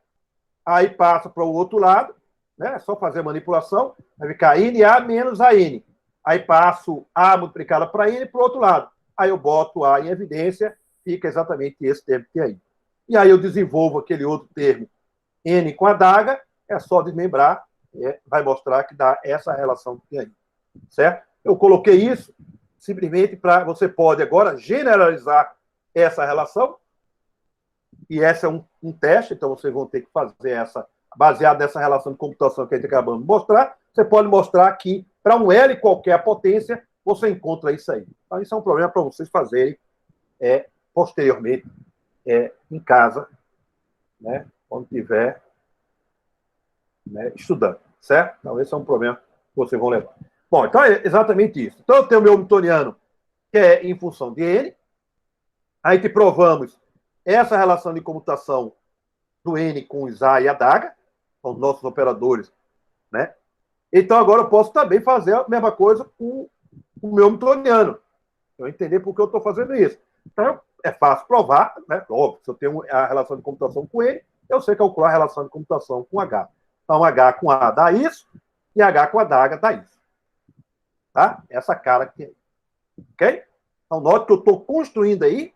S1: Aí passa para o outro lado, né? É só fazer a manipulação, vai ficar NA menos AN. Aí passo A multiplicado para N para o outro lado. Aí eu boto A em evidência, fica exatamente esse termo que tem aí. E aí eu desenvolvo aquele outro termo, N com adaga, é só desmembrar, vai mostrar que dá essa relação que tem aí. Certo? Eu coloquei isso simplesmente para... Você pode agora generalizar essa relação, e esse é um teste, então vocês vão ter que fazer essa, baseado nessa relação de computação que a gente acabou de mostrar, você pode mostrar que para um L qualquer a potência, você encontra isso aí. Então, isso é um problema para vocês fazerem posteriormente em casa, né, quando estiver, né, estudando, certo? Então, esse é um problema que vocês vão levar. Bom, então é exatamente isso. Então, eu tenho o meu hamiltoniano, que é em função de N. Aí te provamos essa relação de comutação do N com os A e a adaga, são os nossos operadores, né? Então, agora eu posso também fazer a mesma coisa com o meu hamiltoniano. Eu entender por que eu estou fazendo isso. Então, é fácil provar, né? Óbvio, se eu tenho a relação de comutação com N, eu sei calcular a relação de comutação com H. Então, H com A dá isso, e H com a adaga dá isso. Tá? Essa cara que tem aí. Ok? Então, note que eu estou construindo aí,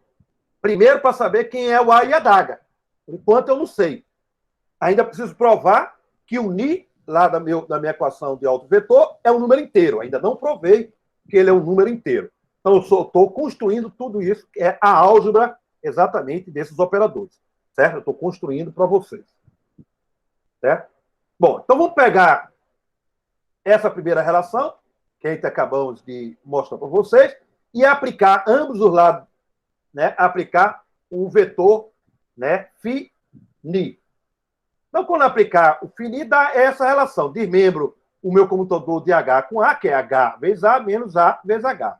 S1: primeiro para saber quem é o A e a adaga. Por enquanto, eu não sei. Ainda preciso provar que o Ni, lá da minha equação de autovetor, é um número inteiro. Ainda não provei que ele é um número inteiro. Então, eu estou construindo tudo isso, que é a álgebra exatamente desses operadores. Certo? Eu estou construindo para vocês. Certo? Bom, então vamos pegar essa primeira relação, que a gente acabamos de mostrar para vocês, e aplicar ambos os lados, né? Aplicar um vetor, né? Φ-Ni. Então, quando aplicar o Φ-Ni, dá essa relação. Desmembro o meu comutador de H com A, que é H vezes A menos A vezes H.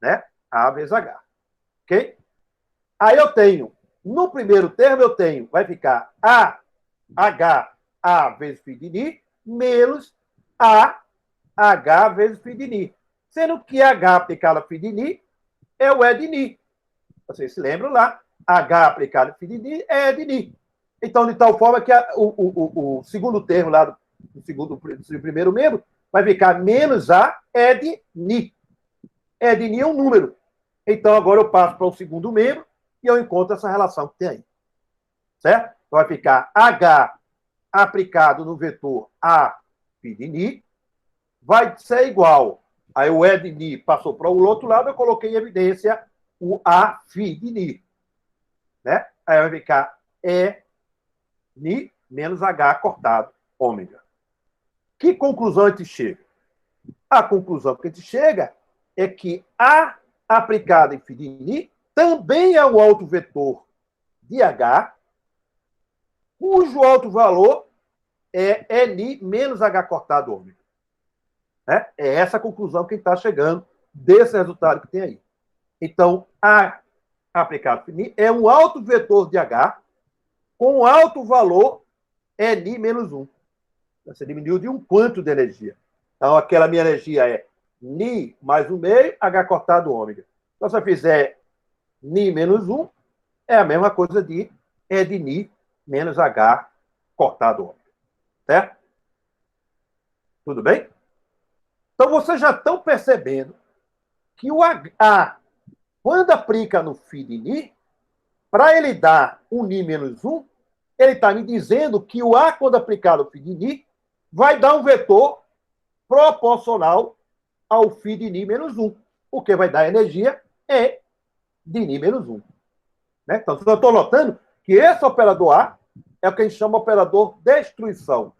S1: Né? A vezes H. Ok? Aí eu tenho, no primeiro termo, vai ficar AHA vezes φ de Ni menos AH vezes φ de Ni. Sendo que H aplicado a φ de Ni é o E de Ni. Vocês se lembram lá? H aplicado a φ de Ni é E de Ni. Então, de tal forma que o segundo termo lá do primeiro membro vai ficar menos A E de Ni. E de Ni é um número. Então, agora eu passo para o segundo membro e eu encontro essa relação que tem aí. Certo? Então, vai ficar H aplicado no vetor A φ de Ni vai ser igual. Aí o E de Ni passou para o outro lado, eu coloquei em evidência o A φ de Ni. Né? Aí vai ficar E Ni menos H cortado ômega. Que conclusão a gente chega? A conclusão que a gente chega é que A aplicado em φ de Ni também é um autovetor de H, cujo alto valor é Ni menos H cortado ômega. É essa a conclusão que a gente está chegando desse resultado que tem aí. Então, A aplicado em φ de Ni é um autovetor de H com alto valor Ni menos 1. Você diminuiu de um quanto de energia. Então, aquela minha energia é Ni mais 1,5, H cortado ômega. Então, se eu fizer Ni menos 1, é a mesma coisa de E de Ni menos H cortado ômega. Certo? Tudo bem? Então, vocês já estão percebendo que o A, quando aplica no φ de Ni, para ele dar um Ni menos 1, ele está me dizendo que o A, quando aplicado no φ de Ni, vai dar um vetor proporcional ao φ de Ni menos 1. O que vai dar energia é de Ni menos 1. Né? Então, eu estou notando que esse operador A é o que a gente chama de operador destruição.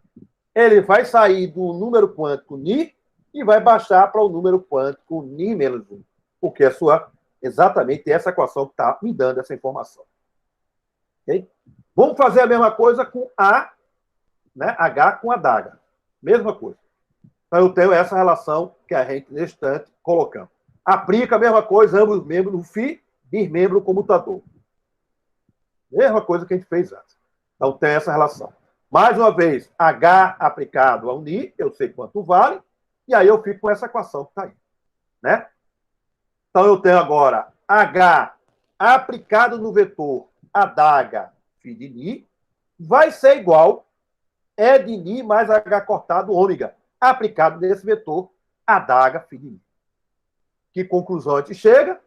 S1: Ele vai sair do número quântico Ni e vai baixar para o número quântico Ni menos 1. Porque é exatamente essa equação que está me dando essa informação. Okay? Vamos fazer a mesma coisa com A, né? H com adaga. Mesma coisa. Então, eu tenho essa relação que a gente, nesse instante, colocamos. Aplica a mesma coisa, ambos membros no φ, desmembro o comutador. Mesma coisa que a gente fez antes. Então, tem essa relação. Mais uma vez, H aplicado ao Ni, eu sei quanto vale, e aí eu fico com essa equação que está aí. Né? Então, eu tenho agora H aplicado no vetor adaga φ de Ni vai ser igual E de Ni mais H cortado ômega, aplicado nesse vetor adaga φ de Ni. Que conclusão a gente chega?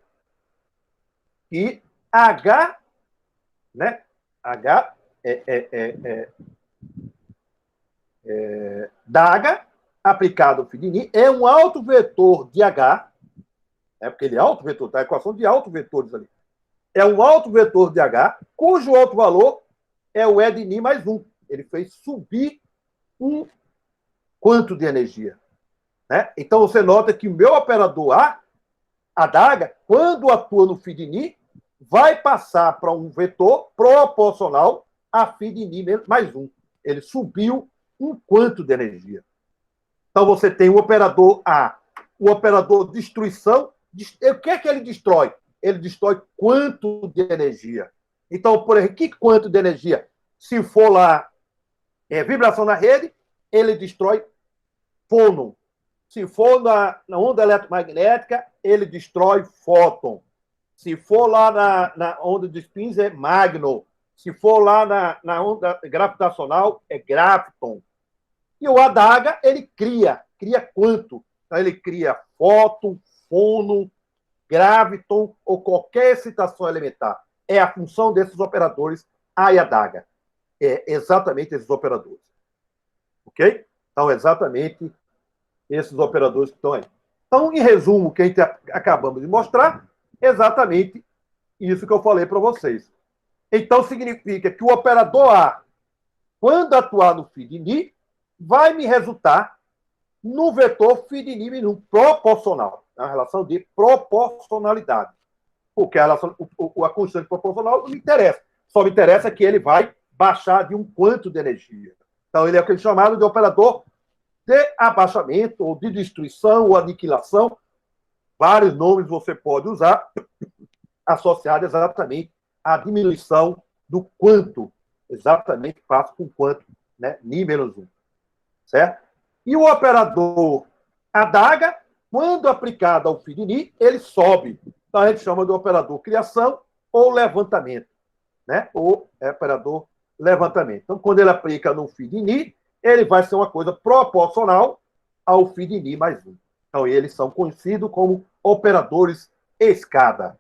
S1: Que H, né? H daga aplicado ao φ de Ni é um autovetor de H, porque ele é autovetor, tá? A equação de autovetores ali. É um autovetor de H, cujo outro valor é o E de Ni mais 1. Ele fez subir um quanto de energia. Né? Então, você nota que o meu operador A, adaga, quando atua no φ de Ni, vai passar para um vetor proporcional a φ de Ni mais 1. Ele subiu um quanto de energia. Então, você tem o operador A, o operador destruição. O que é que ele destrói? Ele destrói quanto de energia. Então, por exemplo, que quanto de energia? Se for lá vibração na rede, ele destrói fônon. Se for na onda eletromagnética, ele destrói fóton. Se for lá na onda de spins, é magno. Se for lá na onda gravitacional, é graviton. E o adaga, ele cria quanto? Então, ele cria fóton, fônon, graviton ou qualquer excitação elementar. É a função desses operadores A e adaga. É exatamente esses operadores. Ok? Então, exatamente esses operadores que estão aí. Então, em resumo, o que a gente acabamos de mostrar, exatamente isso que eu falei para vocês. Então, significa que o operador A, quando atuar no φ de Ni, vai me resultar no vetor φ de Ni menos 1 proporcional. É uma relação de proporcionalidade. Porque a constante proporcional não me interessa. Só me interessa que ele vai baixar de um quanto de energia. Então, ele é aquele chamado de operador de abaixamento, ou de destruição, ou aniquilação. Vários nomes você pode usar. associada exatamente à diminuição do quanto, exatamente faço com quanto, né? Ni menos 1. Certo? E o operador adaga, quando aplicado ao φ de Ni, ele sobe. Então, a gente chama de operador criação ou levantamento, né? Ou operador levantamento. Então, quando ele aplica no φ de Ni, ele vai ser uma coisa proporcional ao φ de Ni mais 1. Então, eles são conhecidos como operadores escada,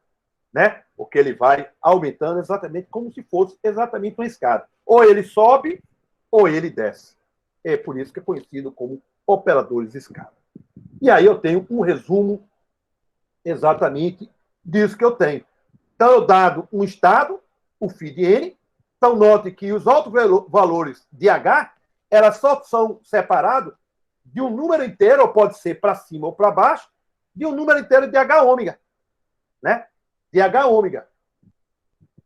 S1: né? Porque ele vai aumentando exatamente como se fosse exatamente uma escada. Ou ele sobe, ou ele desce. É por isso que é conhecido como operadores escada. E aí eu tenho um resumo exatamente disso que eu tenho. Então, eu dado um estado, o φ de N, então note que os autovalores de H, elas só são separados de um número inteiro, ou pode ser para cima ou para baixo, de um número inteiro de H ômega, né? De H ômega.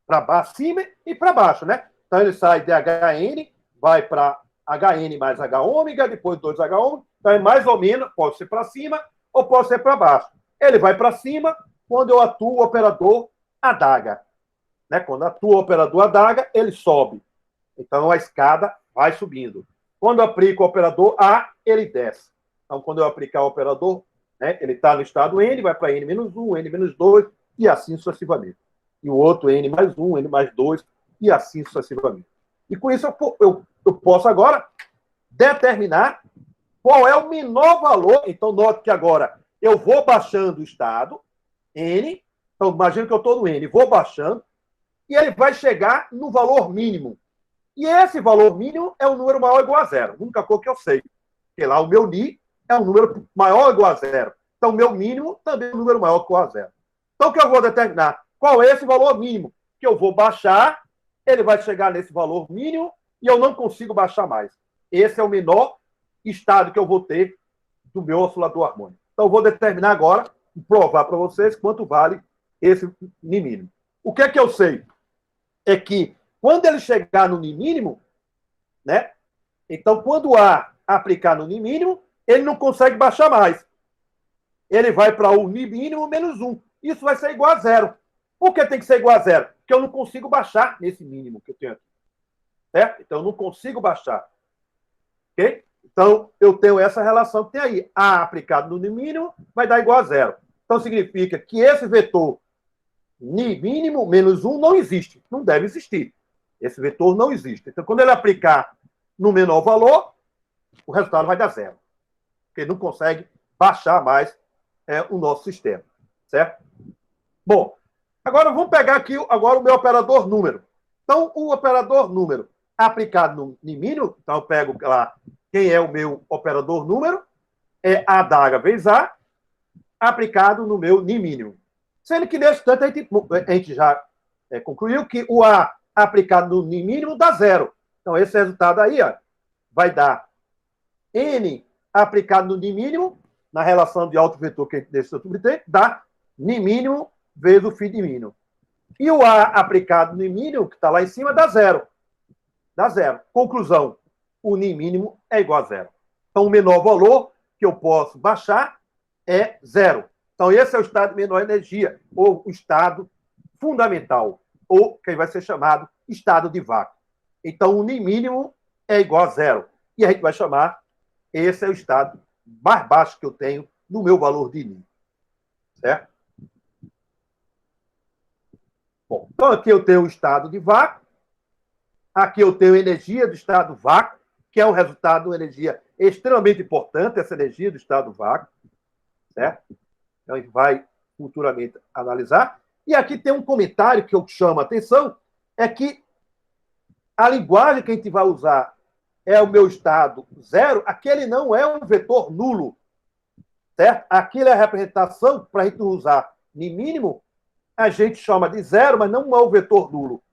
S1: Para cima e para baixo, né? Então, ele sai de HN, vai para HN mais H ômega, depois 2H ômega. Então, é mais ou menos, pode ser para cima ou pode ser para baixo. Ele vai para cima quando eu atuo o operador adaga. Né? Quando atua o operador adaga, ele sobe. Então, a escada vai subindo. Quando eu aplico o operador A, ele desce. Então, quando eu aplicar o operador, né, ele está no estado N, vai para N-1, N-2, e assim sucessivamente. E o outro N mais 1, N mais 2, e assim sucessivamente. E com isso eu posso agora determinar qual é o menor valor. Então, note que agora eu vou baixando o estado, N. Então, imagina que eu estou no N, vou baixando, e ele vai chegar no valor mínimo. E esse valor mínimo é um número maior ou igual a zero. A única coisa que eu sei. Porque lá o meu Ni é um número maior ou igual a zero. Então, o meu mínimo também é um número maior ou igual a zero. Então, o que eu vou determinar? Qual é esse valor mínimo? Que eu vou baixar, ele vai chegar nesse valor mínimo e eu não consigo baixar mais. Esse é o menor estado que eu vou ter do meu oscilador harmônico. Então, eu vou determinar agora, provar para vocês quanto vale esse Ni mínimo. O que é que eu sei? É que quando ele chegar no Ni mínimo, né? Então, quando A aplicar no Ni mínimo, ele não consegue baixar mais. Ele vai para o Ni mínimo menos 1. Isso vai ser igual a zero. Por que tem que ser igual a zero? Porque eu não consigo baixar nesse mínimo que eu tenho aqui. Certo? Então, eu não consigo baixar. Ok? Então, eu tenho essa relação que tem aí. A aplicado no Ni mínimo vai dar igual a zero. Então, significa que esse vetor Ni mínimo menos 1 não existe. Não deve existir. Esse vetor não existe. Então, quando ele aplicar no menor valor, o resultado vai dar zero. Porque ele não consegue baixar mais o nosso sistema. Certo? Bom, agora vamos pegar aqui agora o meu operador número. Então, o operador número aplicado no Ni mínimo, então eu pego lá quem é o meu operador número, é A adaga vezes A, aplicado no meu Ni mínimo. Sendo que nesse tanto a gente já concluiu que o A aplicado no Ni mínimo dá zero. Então, esse resultado aí ó, vai dar N aplicado no Ni mínimo, na relação de alto vetor que a gente deixou subter, dá Ni mínimo vezes o φ de mínimo. E o A aplicado no Ni mínimo, que está lá em cima, dá zero. Dá zero. Conclusão, o Ni mínimo é igual a zero. Então, o menor valor que eu posso baixar é zero. Então, esse é o estado de menor energia, ou o estado fundamental, ou que vai ser chamado estado de vácuo. Então, o Ni mínimo é igual a zero. E a gente vai chamar, esse é o estado mais baixo que eu tenho no meu valor de Ni. Certo? Bom, então aqui eu tenho o estado de vácuo, aqui eu tenho energia do estado vácuo, que é um resultado de uma energia extremamente importante, essa energia do estado vácuo, certo? Então a gente vai futuramente analisar. E aqui tem um comentário que eu chamo a atenção, é que a linguagem que a gente vai usar é o meu estado zero, aquele não é um vetor nulo, certo? Aquilo é a representação, para a gente usar Ni mínimo, a gente chama de zero, mas não é o vetor nulo.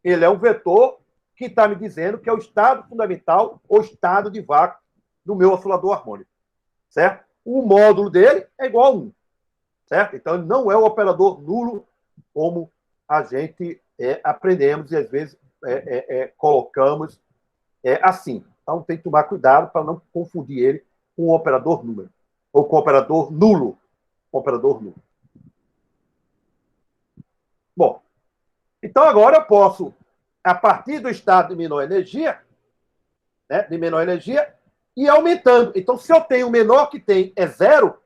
S1: Ele é um vetor que está me dizendo que é o estado fundamental ou estado de vácuo do meu oscilador harmônico. Certo? O módulo dele é igual a 1. Certo? Então, ele não é o operador nulo como a gente aprendemos e, às vezes, colocamos assim. Então, tem que tomar cuidado para não confundir ele com o operador número. Ou com o operador nulo. Operador nulo. Então, agora eu posso, a partir do estado de menor energia, né, ir aumentando. Então, se eu tenho o menor que tem é 0,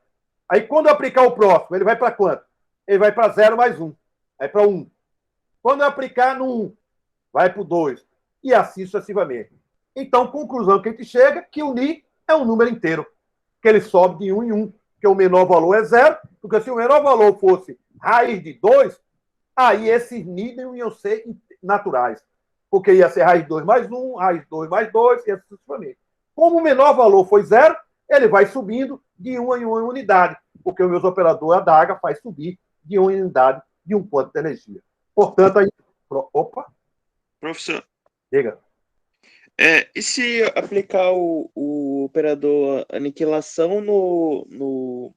S1: aí quando eu aplicar o próximo, ele vai para quanto? Ele vai para 0 mais 1. Vai para 1. Quando eu aplicar no 1, vai para o 2. E assim sucessivamente. Então, conclusão que a gente chega, que o Ni é um número inteiro. Que ele sobe de 1 em 1. Porque o menor valor é 0. Porque se o menor valor fosse raiz de 2, aí esses Ni não iam ser naturais. Porque ia ser raiz 2 mais 1, raiz 2 mais 2, e assim sucessivamente. Como o menor valor foi 0, ele vai subindo de 1 em 1 unidade. Porque o meu operador adaga faz subir de 1 em unidade de um ponto de energia. Portanto, aí... Opa!
S4: Professor,
S1: Diga.
S4: e se aplicar o operador aniquilação no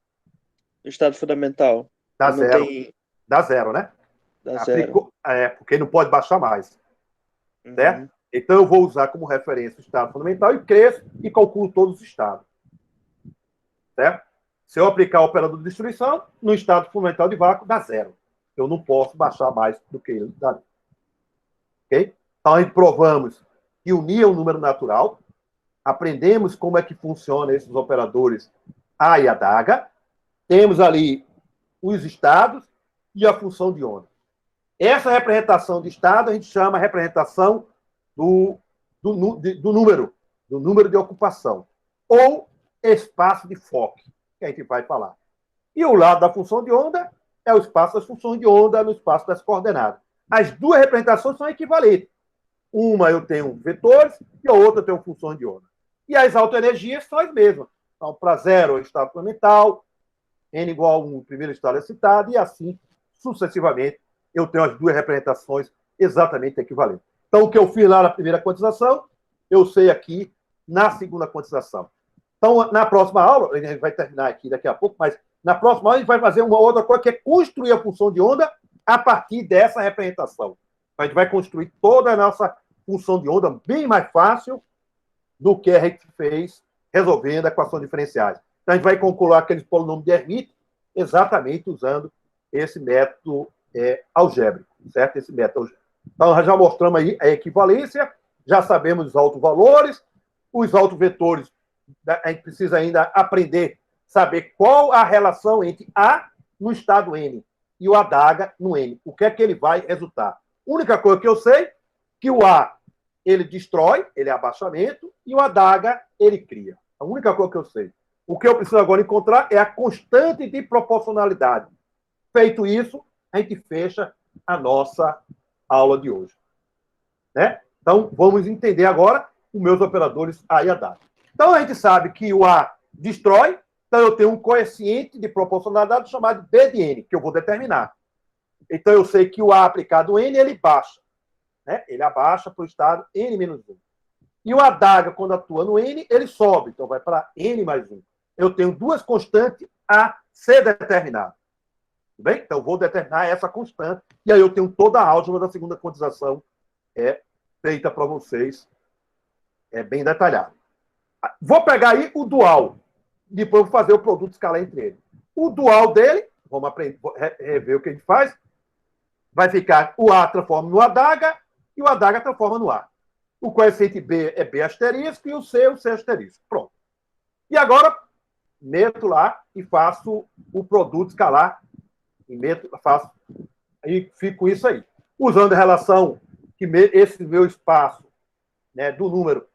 S4: estado fundamental?
S1: Dá
S4: Não
S1: 0.
S4: tem...
S1: Dá 0, né?
S4: Dá 0.
S1: Aplicou... porque não pode baixar mais. Certo? Então, eu vou usar como referência o estado fundamental e cresço e calculo todos os estados. Certo? Se eu aplicar o operador de destruição, no estado fundamental de vácuo, dá 0. Eu não posso baixar mais do que ele dá. Ok? Então, aí provamos que o Ni é um número natural, aprendemos como é que funcionam esses operadores A e adaga, temos ali os estados e a função de onda. Essa representação de estado a gente chama representação do número de ocupação, ou espaço de Fock, que a gente vai falar. E o lado da função de onda é o espaço das funções de onda no espaço das coordenadas. As duas representações são equivalentes. Uma eu tenho vetores e a outra eu tenho funções de onda. E as autoenergias são as mesmas. Então, para 0 é o estado fundamental, n igual a 1, o primeiro estado é citado, e assim sucessivamente eu tenho as duas representações exatamente equivalentes. Então, o que eu fiz lá na primeira quantização, eu sei aqui na segunda quantização. Então, na próxima aula, a gente vai terminar aqui daqui a pouco, mas na próxima aula a gente vai fazer uma outra coisa, que é construir a função de onda a partir dessa representação. A gente vai construir toda a nossa função de onda bem mais fácil do que a gente fez resolvendo equações diferenciais. Então, a gente vai calcular aqueles polinômios de Hermite exatamente usando esse método algébrico, certo? Esse método algébrico. Então, nós já mostramos aí a equivalência, já sabemos os autovalores, os autovetores, a gente precisa ainda aprender, saber qual a relação entre A no estado N e o adaga no N. O que é que ele vai resultar? A única coisa que eu sei é que o A, ele destrói, ele é abaixamento, e o adaga, ele cria. A única coisa que eu sei. O que eu preciso agora encontrar é a constante de proporcionalidade. Feito isso, a gente fecha a nossa aula de hoje. Né? Então, vamos entender agora os meus operadores A e adaga. Então, a gente sabe que o A destrói, então eu tenho um coeficiente de proporcionalidade chamado B de N, que eu vou determinar. Então, eu sei que o A aplicado N, ele baixa. Né? Ele abaixa para o estado N-1. E o adaga, quando atua no N, ele sobe. Então, vai para N mais 1. Eu tenho duas constantes a ser determinadas. Tudo bem? Então, eu vou determinar essa constante. E aí eu tenho toda a álgebra da segunda quantização feita para vocês. É bem detalhado. Vou pegar aí o dual. Depois vou fazer o produto escalar entre eles. O dual dele, vamos aprender, rever o que a gente faz. Vai ficar o A transforma no adaga e o adaga transforma no A. O coeficiente B é B asterisco e o C é o C asterisco. Pronto. E agora, meto lá e faço o produto escalar. E fico com isso aí. Usando a relação que esse meu espaço, né, do número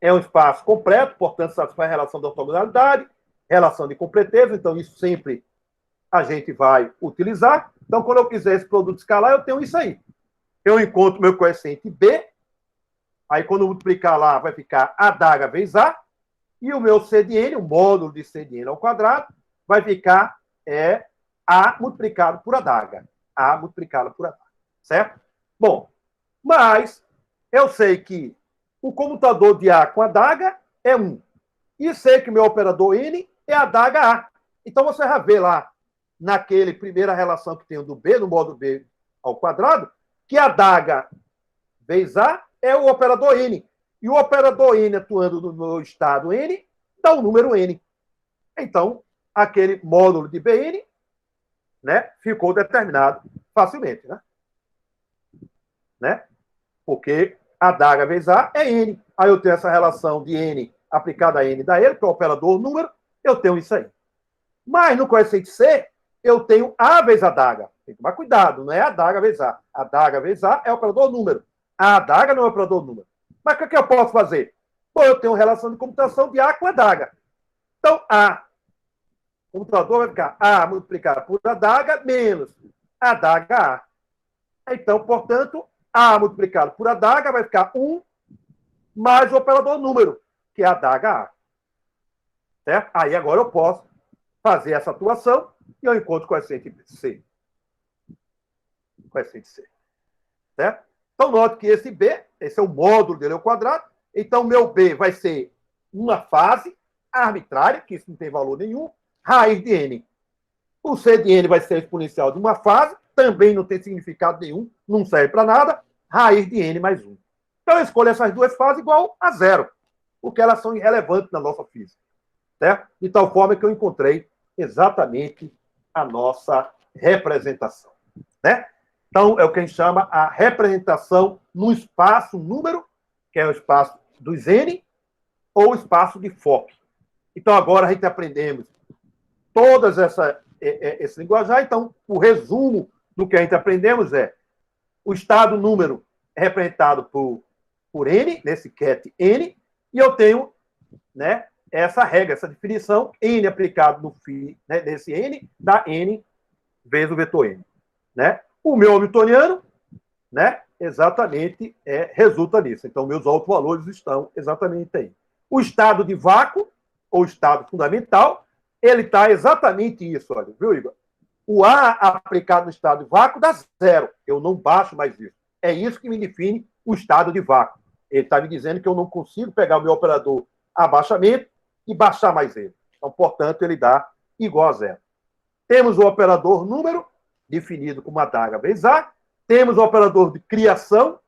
S1: é um espaço completo, portanto, satisfaz a relação de ortogonalidade, relação de completeza, então isso sempre a gente vai utilizar. Então, quando eu quiser esse produto escalar, eu tenho isso aí. Eu encontro meu coeficiente B, aí quando eu multiplicar lá, vai ficar adaga vezes A, e o meu C de N, o módulo de C de N ao quadrado, vai ficar A multiplicado por adaga. A multiplicado por adaga. Certo? Bom, mas eu sei que o comutador de A com adaga é 1. E sei que o meu operador N é adaga A. Então, você já vê lá, naquele primeira relação que tem do B, no módulo B ao quadrado, que adaga vezes A é o operador N. E o operador N atuando no meu estado N dá o número N. Então, aquele módulo de Bn, né, ficou determinado facilmente. Né? né? Porque adaga vezes A é N. Aí eu tenho essa relação de N aplicada a N da ele, que é o operador número, eu tenho isso aí. Mas no coeficiente C, eu tenho A vezes adaga. Tem que tomar cuidado, não é adaga vezes A. Adaga vezes A é o operador número. A adaga não é o operador número. Mas o que eu posso fazer? Bom, eu tenho relação de computação de A com adaga. Então, A, o computador vai ficar A multiplicado por adaga menos adaga A. Então, portanto, A multiplicado por adaga vai ficar 1 mais o operador número, que é adaga A. Certo? Aí agora eu posso fazer essa atuação e eu encontro o coeficiente C. Coeficiente C. Certo? Então, note que esse B, esse é o módulo dele ao quadrado. Então, meu B vai ser uma fase arbitrária, que isso não tem valor nenhum, raiz de N. O C de N vai ser exponencial de uma fase, também não tem significado nenhum, não serve para nada, raiz de N mais 1. Então, eu escolho essas duas fases igual a zero, porque elas são irrelevantes na nossa física. Certo? De tal forma que eu encontrei exatamente a nossa representação. Né? Então, é o que a gente chama a representação no espaço número, que é o espaço dos N, ou o espaço de Fock. Então, agora a gente aprendemos todas esse linguajar. Então, o resumo do que a gente aprendemos é o estado número é representado por N, nesse ket N, e eu tenho, né, essa regra, essa definição, N aplicado no φ, né, desse N, dá N vezes o vetor N. Né? O meu hamiltoniano, né, exatamente resulta nisso. Então, meus autovalores estão exatamente aí. O estado de vácuo, ou estado fundamental, ele está exatamente isso, olha, viu, Igor? O A aplicado no estado de vácuo dá zero. Eu não baixo mais isso. É isso que me define o estado de vácuo. Ele está me dizendo que eu não consigo pegar o meu operador abaixamento e baixar mais ele. Então, portanto, ele dá igual a zero. Temos o operador número, definido como adaga vezes A. Temos o operador de criação,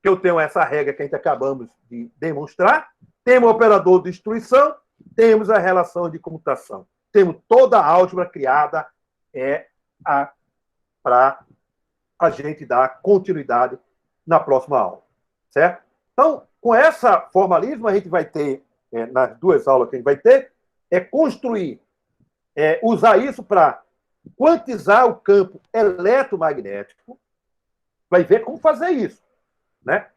S1: que eu tenho essa regra que a gente acabamos de demonstrar. Temos o operador de destruição. Temos a relação de comutação. Temos toda a álgebra criada para a gente dar continuidade na próxima aula. Certo? Então, com esse formalismo, a gente vai ter, nas duas aulas que a gente vai ter, construir, usar isso para quantizar o campo eletromagnético. Vai ver como fazer isso. Né?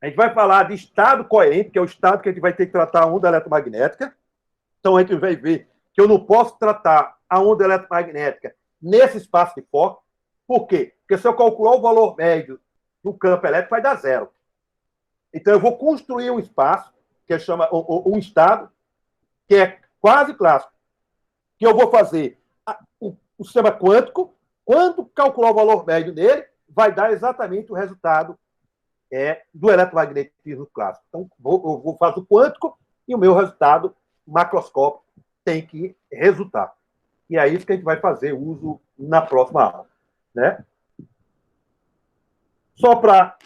S1: A gente vai falar de estado coerente, que é o estado que a gente vai ter que tratar a onda eletromagnética. Então, a gente vai ver que eu não posso tratar a onda eletromagnética nesse espaço de Fock. Por quê? Porque se eu calcular o valor médio do campo elétrico, vai dar zero. Então, eu vou construir um espaço, que chama um estado, que é quase clássico, que eu vou fazer o sistema quântico. Quando calcular o valor médio dele, vai dar exatamente o resultado do eletromagnetismo clássico. Então, eu vou fazer o quântico e o meu resultado macroscópico tem que resultar. E é isso que a gente vai fazer uso na próxima aula. Né? Só para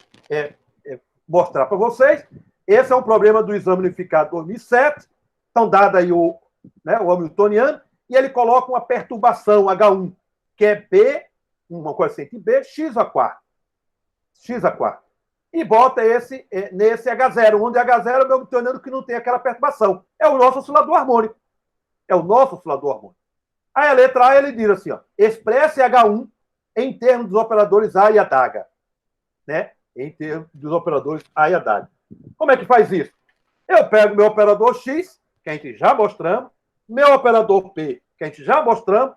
S1: mostrar para vocês, esse é um problema do exame unificado 2007. Então, dado aí o hamiltoniano, e ele coloca uma perturbação H1, que é B, uma coeficiente B, x a quarto. X a quarto. E bota esse nesse H0, onde H0 é o meu hamiltoniano que não tem aquela perturbação. É o nosso oscilador harmônico. É o nosso oscilador harmônico. Aí a letra A, ele diz assim, ó, expresse H1 em termos dos operadores A e adaga. Né? Em termos dos operadores A e adaga. Como é que faz isso? Eu pego meu operador X, que a gente já mostramos, meu operador P, que a gente já mostramos,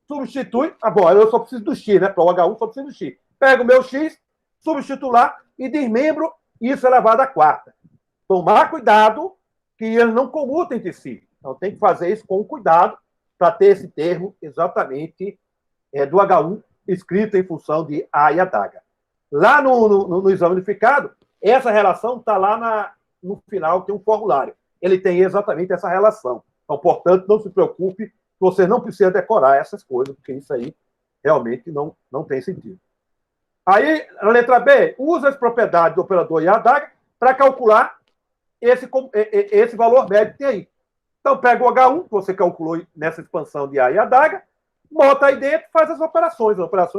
S1: substitui. Bom, eu só preciso do X, né? Para o H1 só preciso do X. Pego o meu X, substituo lá e desmembro isso elevado à quarta. Tomar cuidado que eles não comutam entre si. Então tem que fazer isso com cuidado para ter esse termo exatamente do H1 escrito em função de A e adaga. Lá no exame unificado, essa relação está lá no final, tem um formulário. Ele tem exatamente essa relação. Então, portanto, não se preocupe, você não precisa decorar essas coisas, porque isso aí realmente não tem sentido. Aí, a letra B, usa as propriedades do operador e adaga para calcular esse valor médio que tem aí. Então, pega o H1, que você calculou nessa expansão de A e adaga, bota aí dentro e faz as operações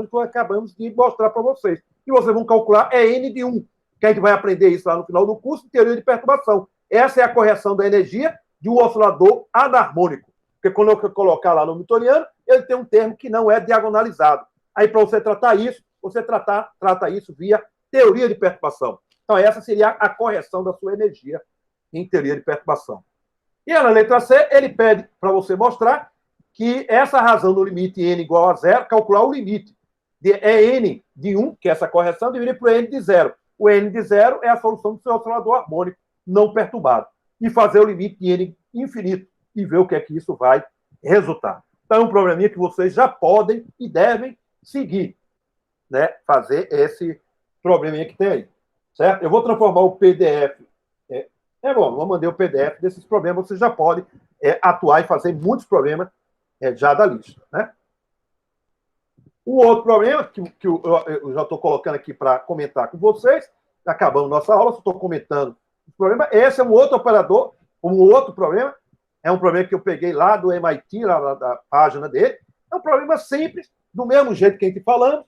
S1: que acabamos de mostrar para vocês. E vocês vão calcular N de 1, que a gente vai aprender isso lá no final do curso, teoria de perturbação. Essa é a correção da energia de um oscilador anarmônico. Porque quando eu colocar lá no newtoniano, ele tem um termo que não é diagonalizado. Aí, para você tratar isso, você trata isso via teoria de perturbação. Então, essa seria a correção da sua energia em teoria de perturbação. E na letra C, ele pede para você mostrar que essa razão do limite n igual a 0, calcular o limite. É n de 1, que é essa correção, dividido por n de 0. O n de 0 é a solução do seu oscilador harmônico não perturbado. E fazer o limite de n infinito e ver o que é que isso vai resultar. Então, é um probleminha que vocês já podem e devem seguir, né? Fazer esse probleminha que tem aí. Certo? Eu vou transformar o PDF. Bom, eu mandei o PDF desses problemas, vocês já podem atuar e fazer muitos problemas já da lista, né? Um outro problema que eu já estou colocando aqui para comentar com vocês, acabando nossa aula, só estou comentando o problema. Esse é um outro operador, um outro problema, é um problema que eu peguei lá do MIT, lá da página dele. É um problema simples, do mesmo jeito que a gente falando,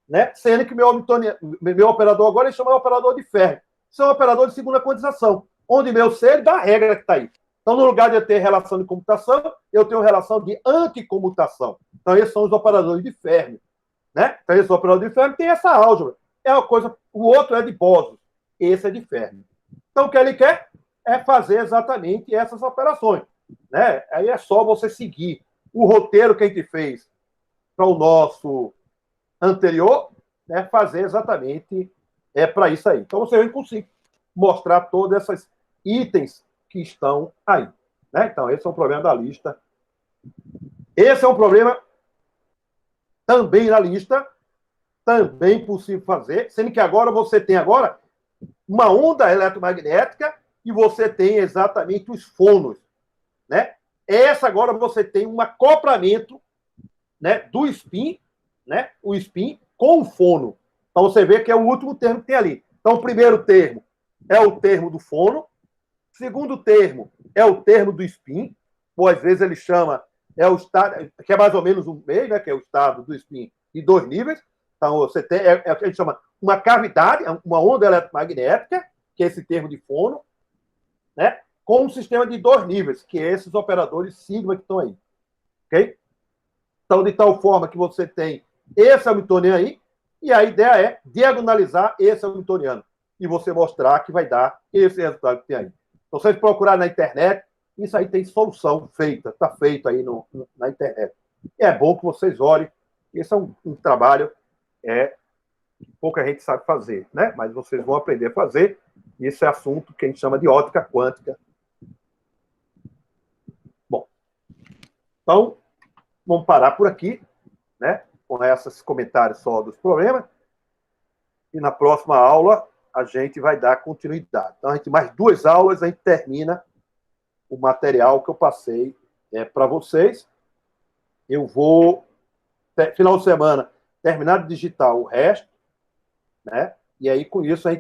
S1: né? Sendo que meu operador agora ele chama de operador de Fermi. Isso é um operador de segunda quantização, onde meu C ele dá a regra que está aí. Então, no lugar de eu ter relação de comutação, eu tenho relação de anticomutação. Então, esses são os operadores de Fermi. Né? Então, esse operador de Fermi tem essa álgebra. É uma coisa, o outro é de Bose, esse é de Fermi. Então, o que ele quer é fazer exatamente essas operações. Né? Aí é só você seguir o roteiro que a gente fez para o nosso anterior, né? Fazer exatamente para isso aí. Então, você vai conseguir mostrar todos esses itens que estão aí. Né? Então, esse é um problema da lista. Esse é um problema também na lista, também possível fazer, sendo que agora você tem uma onda eletromagnética e você tem exatamente os fonos. Né? Essa agora você tem um acoplamento, né, do spin, né, o spin com o fono. Então você vê que é o último termo que tem ali. Então o primeiro termo é o termo do fono, o segundo termo é o termo do spin, ou às vezes ele chama o estado, que é mais ou menos um meio, né, que é o estado do spin de 2 níveis. Então você tem o que a gente chama uma cavidade, uma onda eletromagnética, que é esse termo de fono, né, com um sistema de 2 níveis, que é esses operadores sigma que estão aí. Ok? Então, de tal forma que você tem esse hamiltoniano aí, e a ideia é diagonalizar esse hamiltoniano. E você mostrar que vai dar esse resultado que tem aí. Então, se vocês procurarem na internet, isso aí tem solução feita, está feito aí na internet. E é bom que vocês olhem. Esse é um trabalho que pouca gente sabe fazer, né? Mas vocês vão aprender a fazer. E esse é assunto que a gente chama de ótica quântica. Bom, então, vamos parar por aqui, né? Com esses comentários só dos problemas. E na próxima aula, a gente vai dar continuidade. Então, a gente mais 2 aulas, a gente termina o material que eu passei para vocês. Eu vou, final de semana, terminar de digitar o resto, né? E aí, com isso, a gente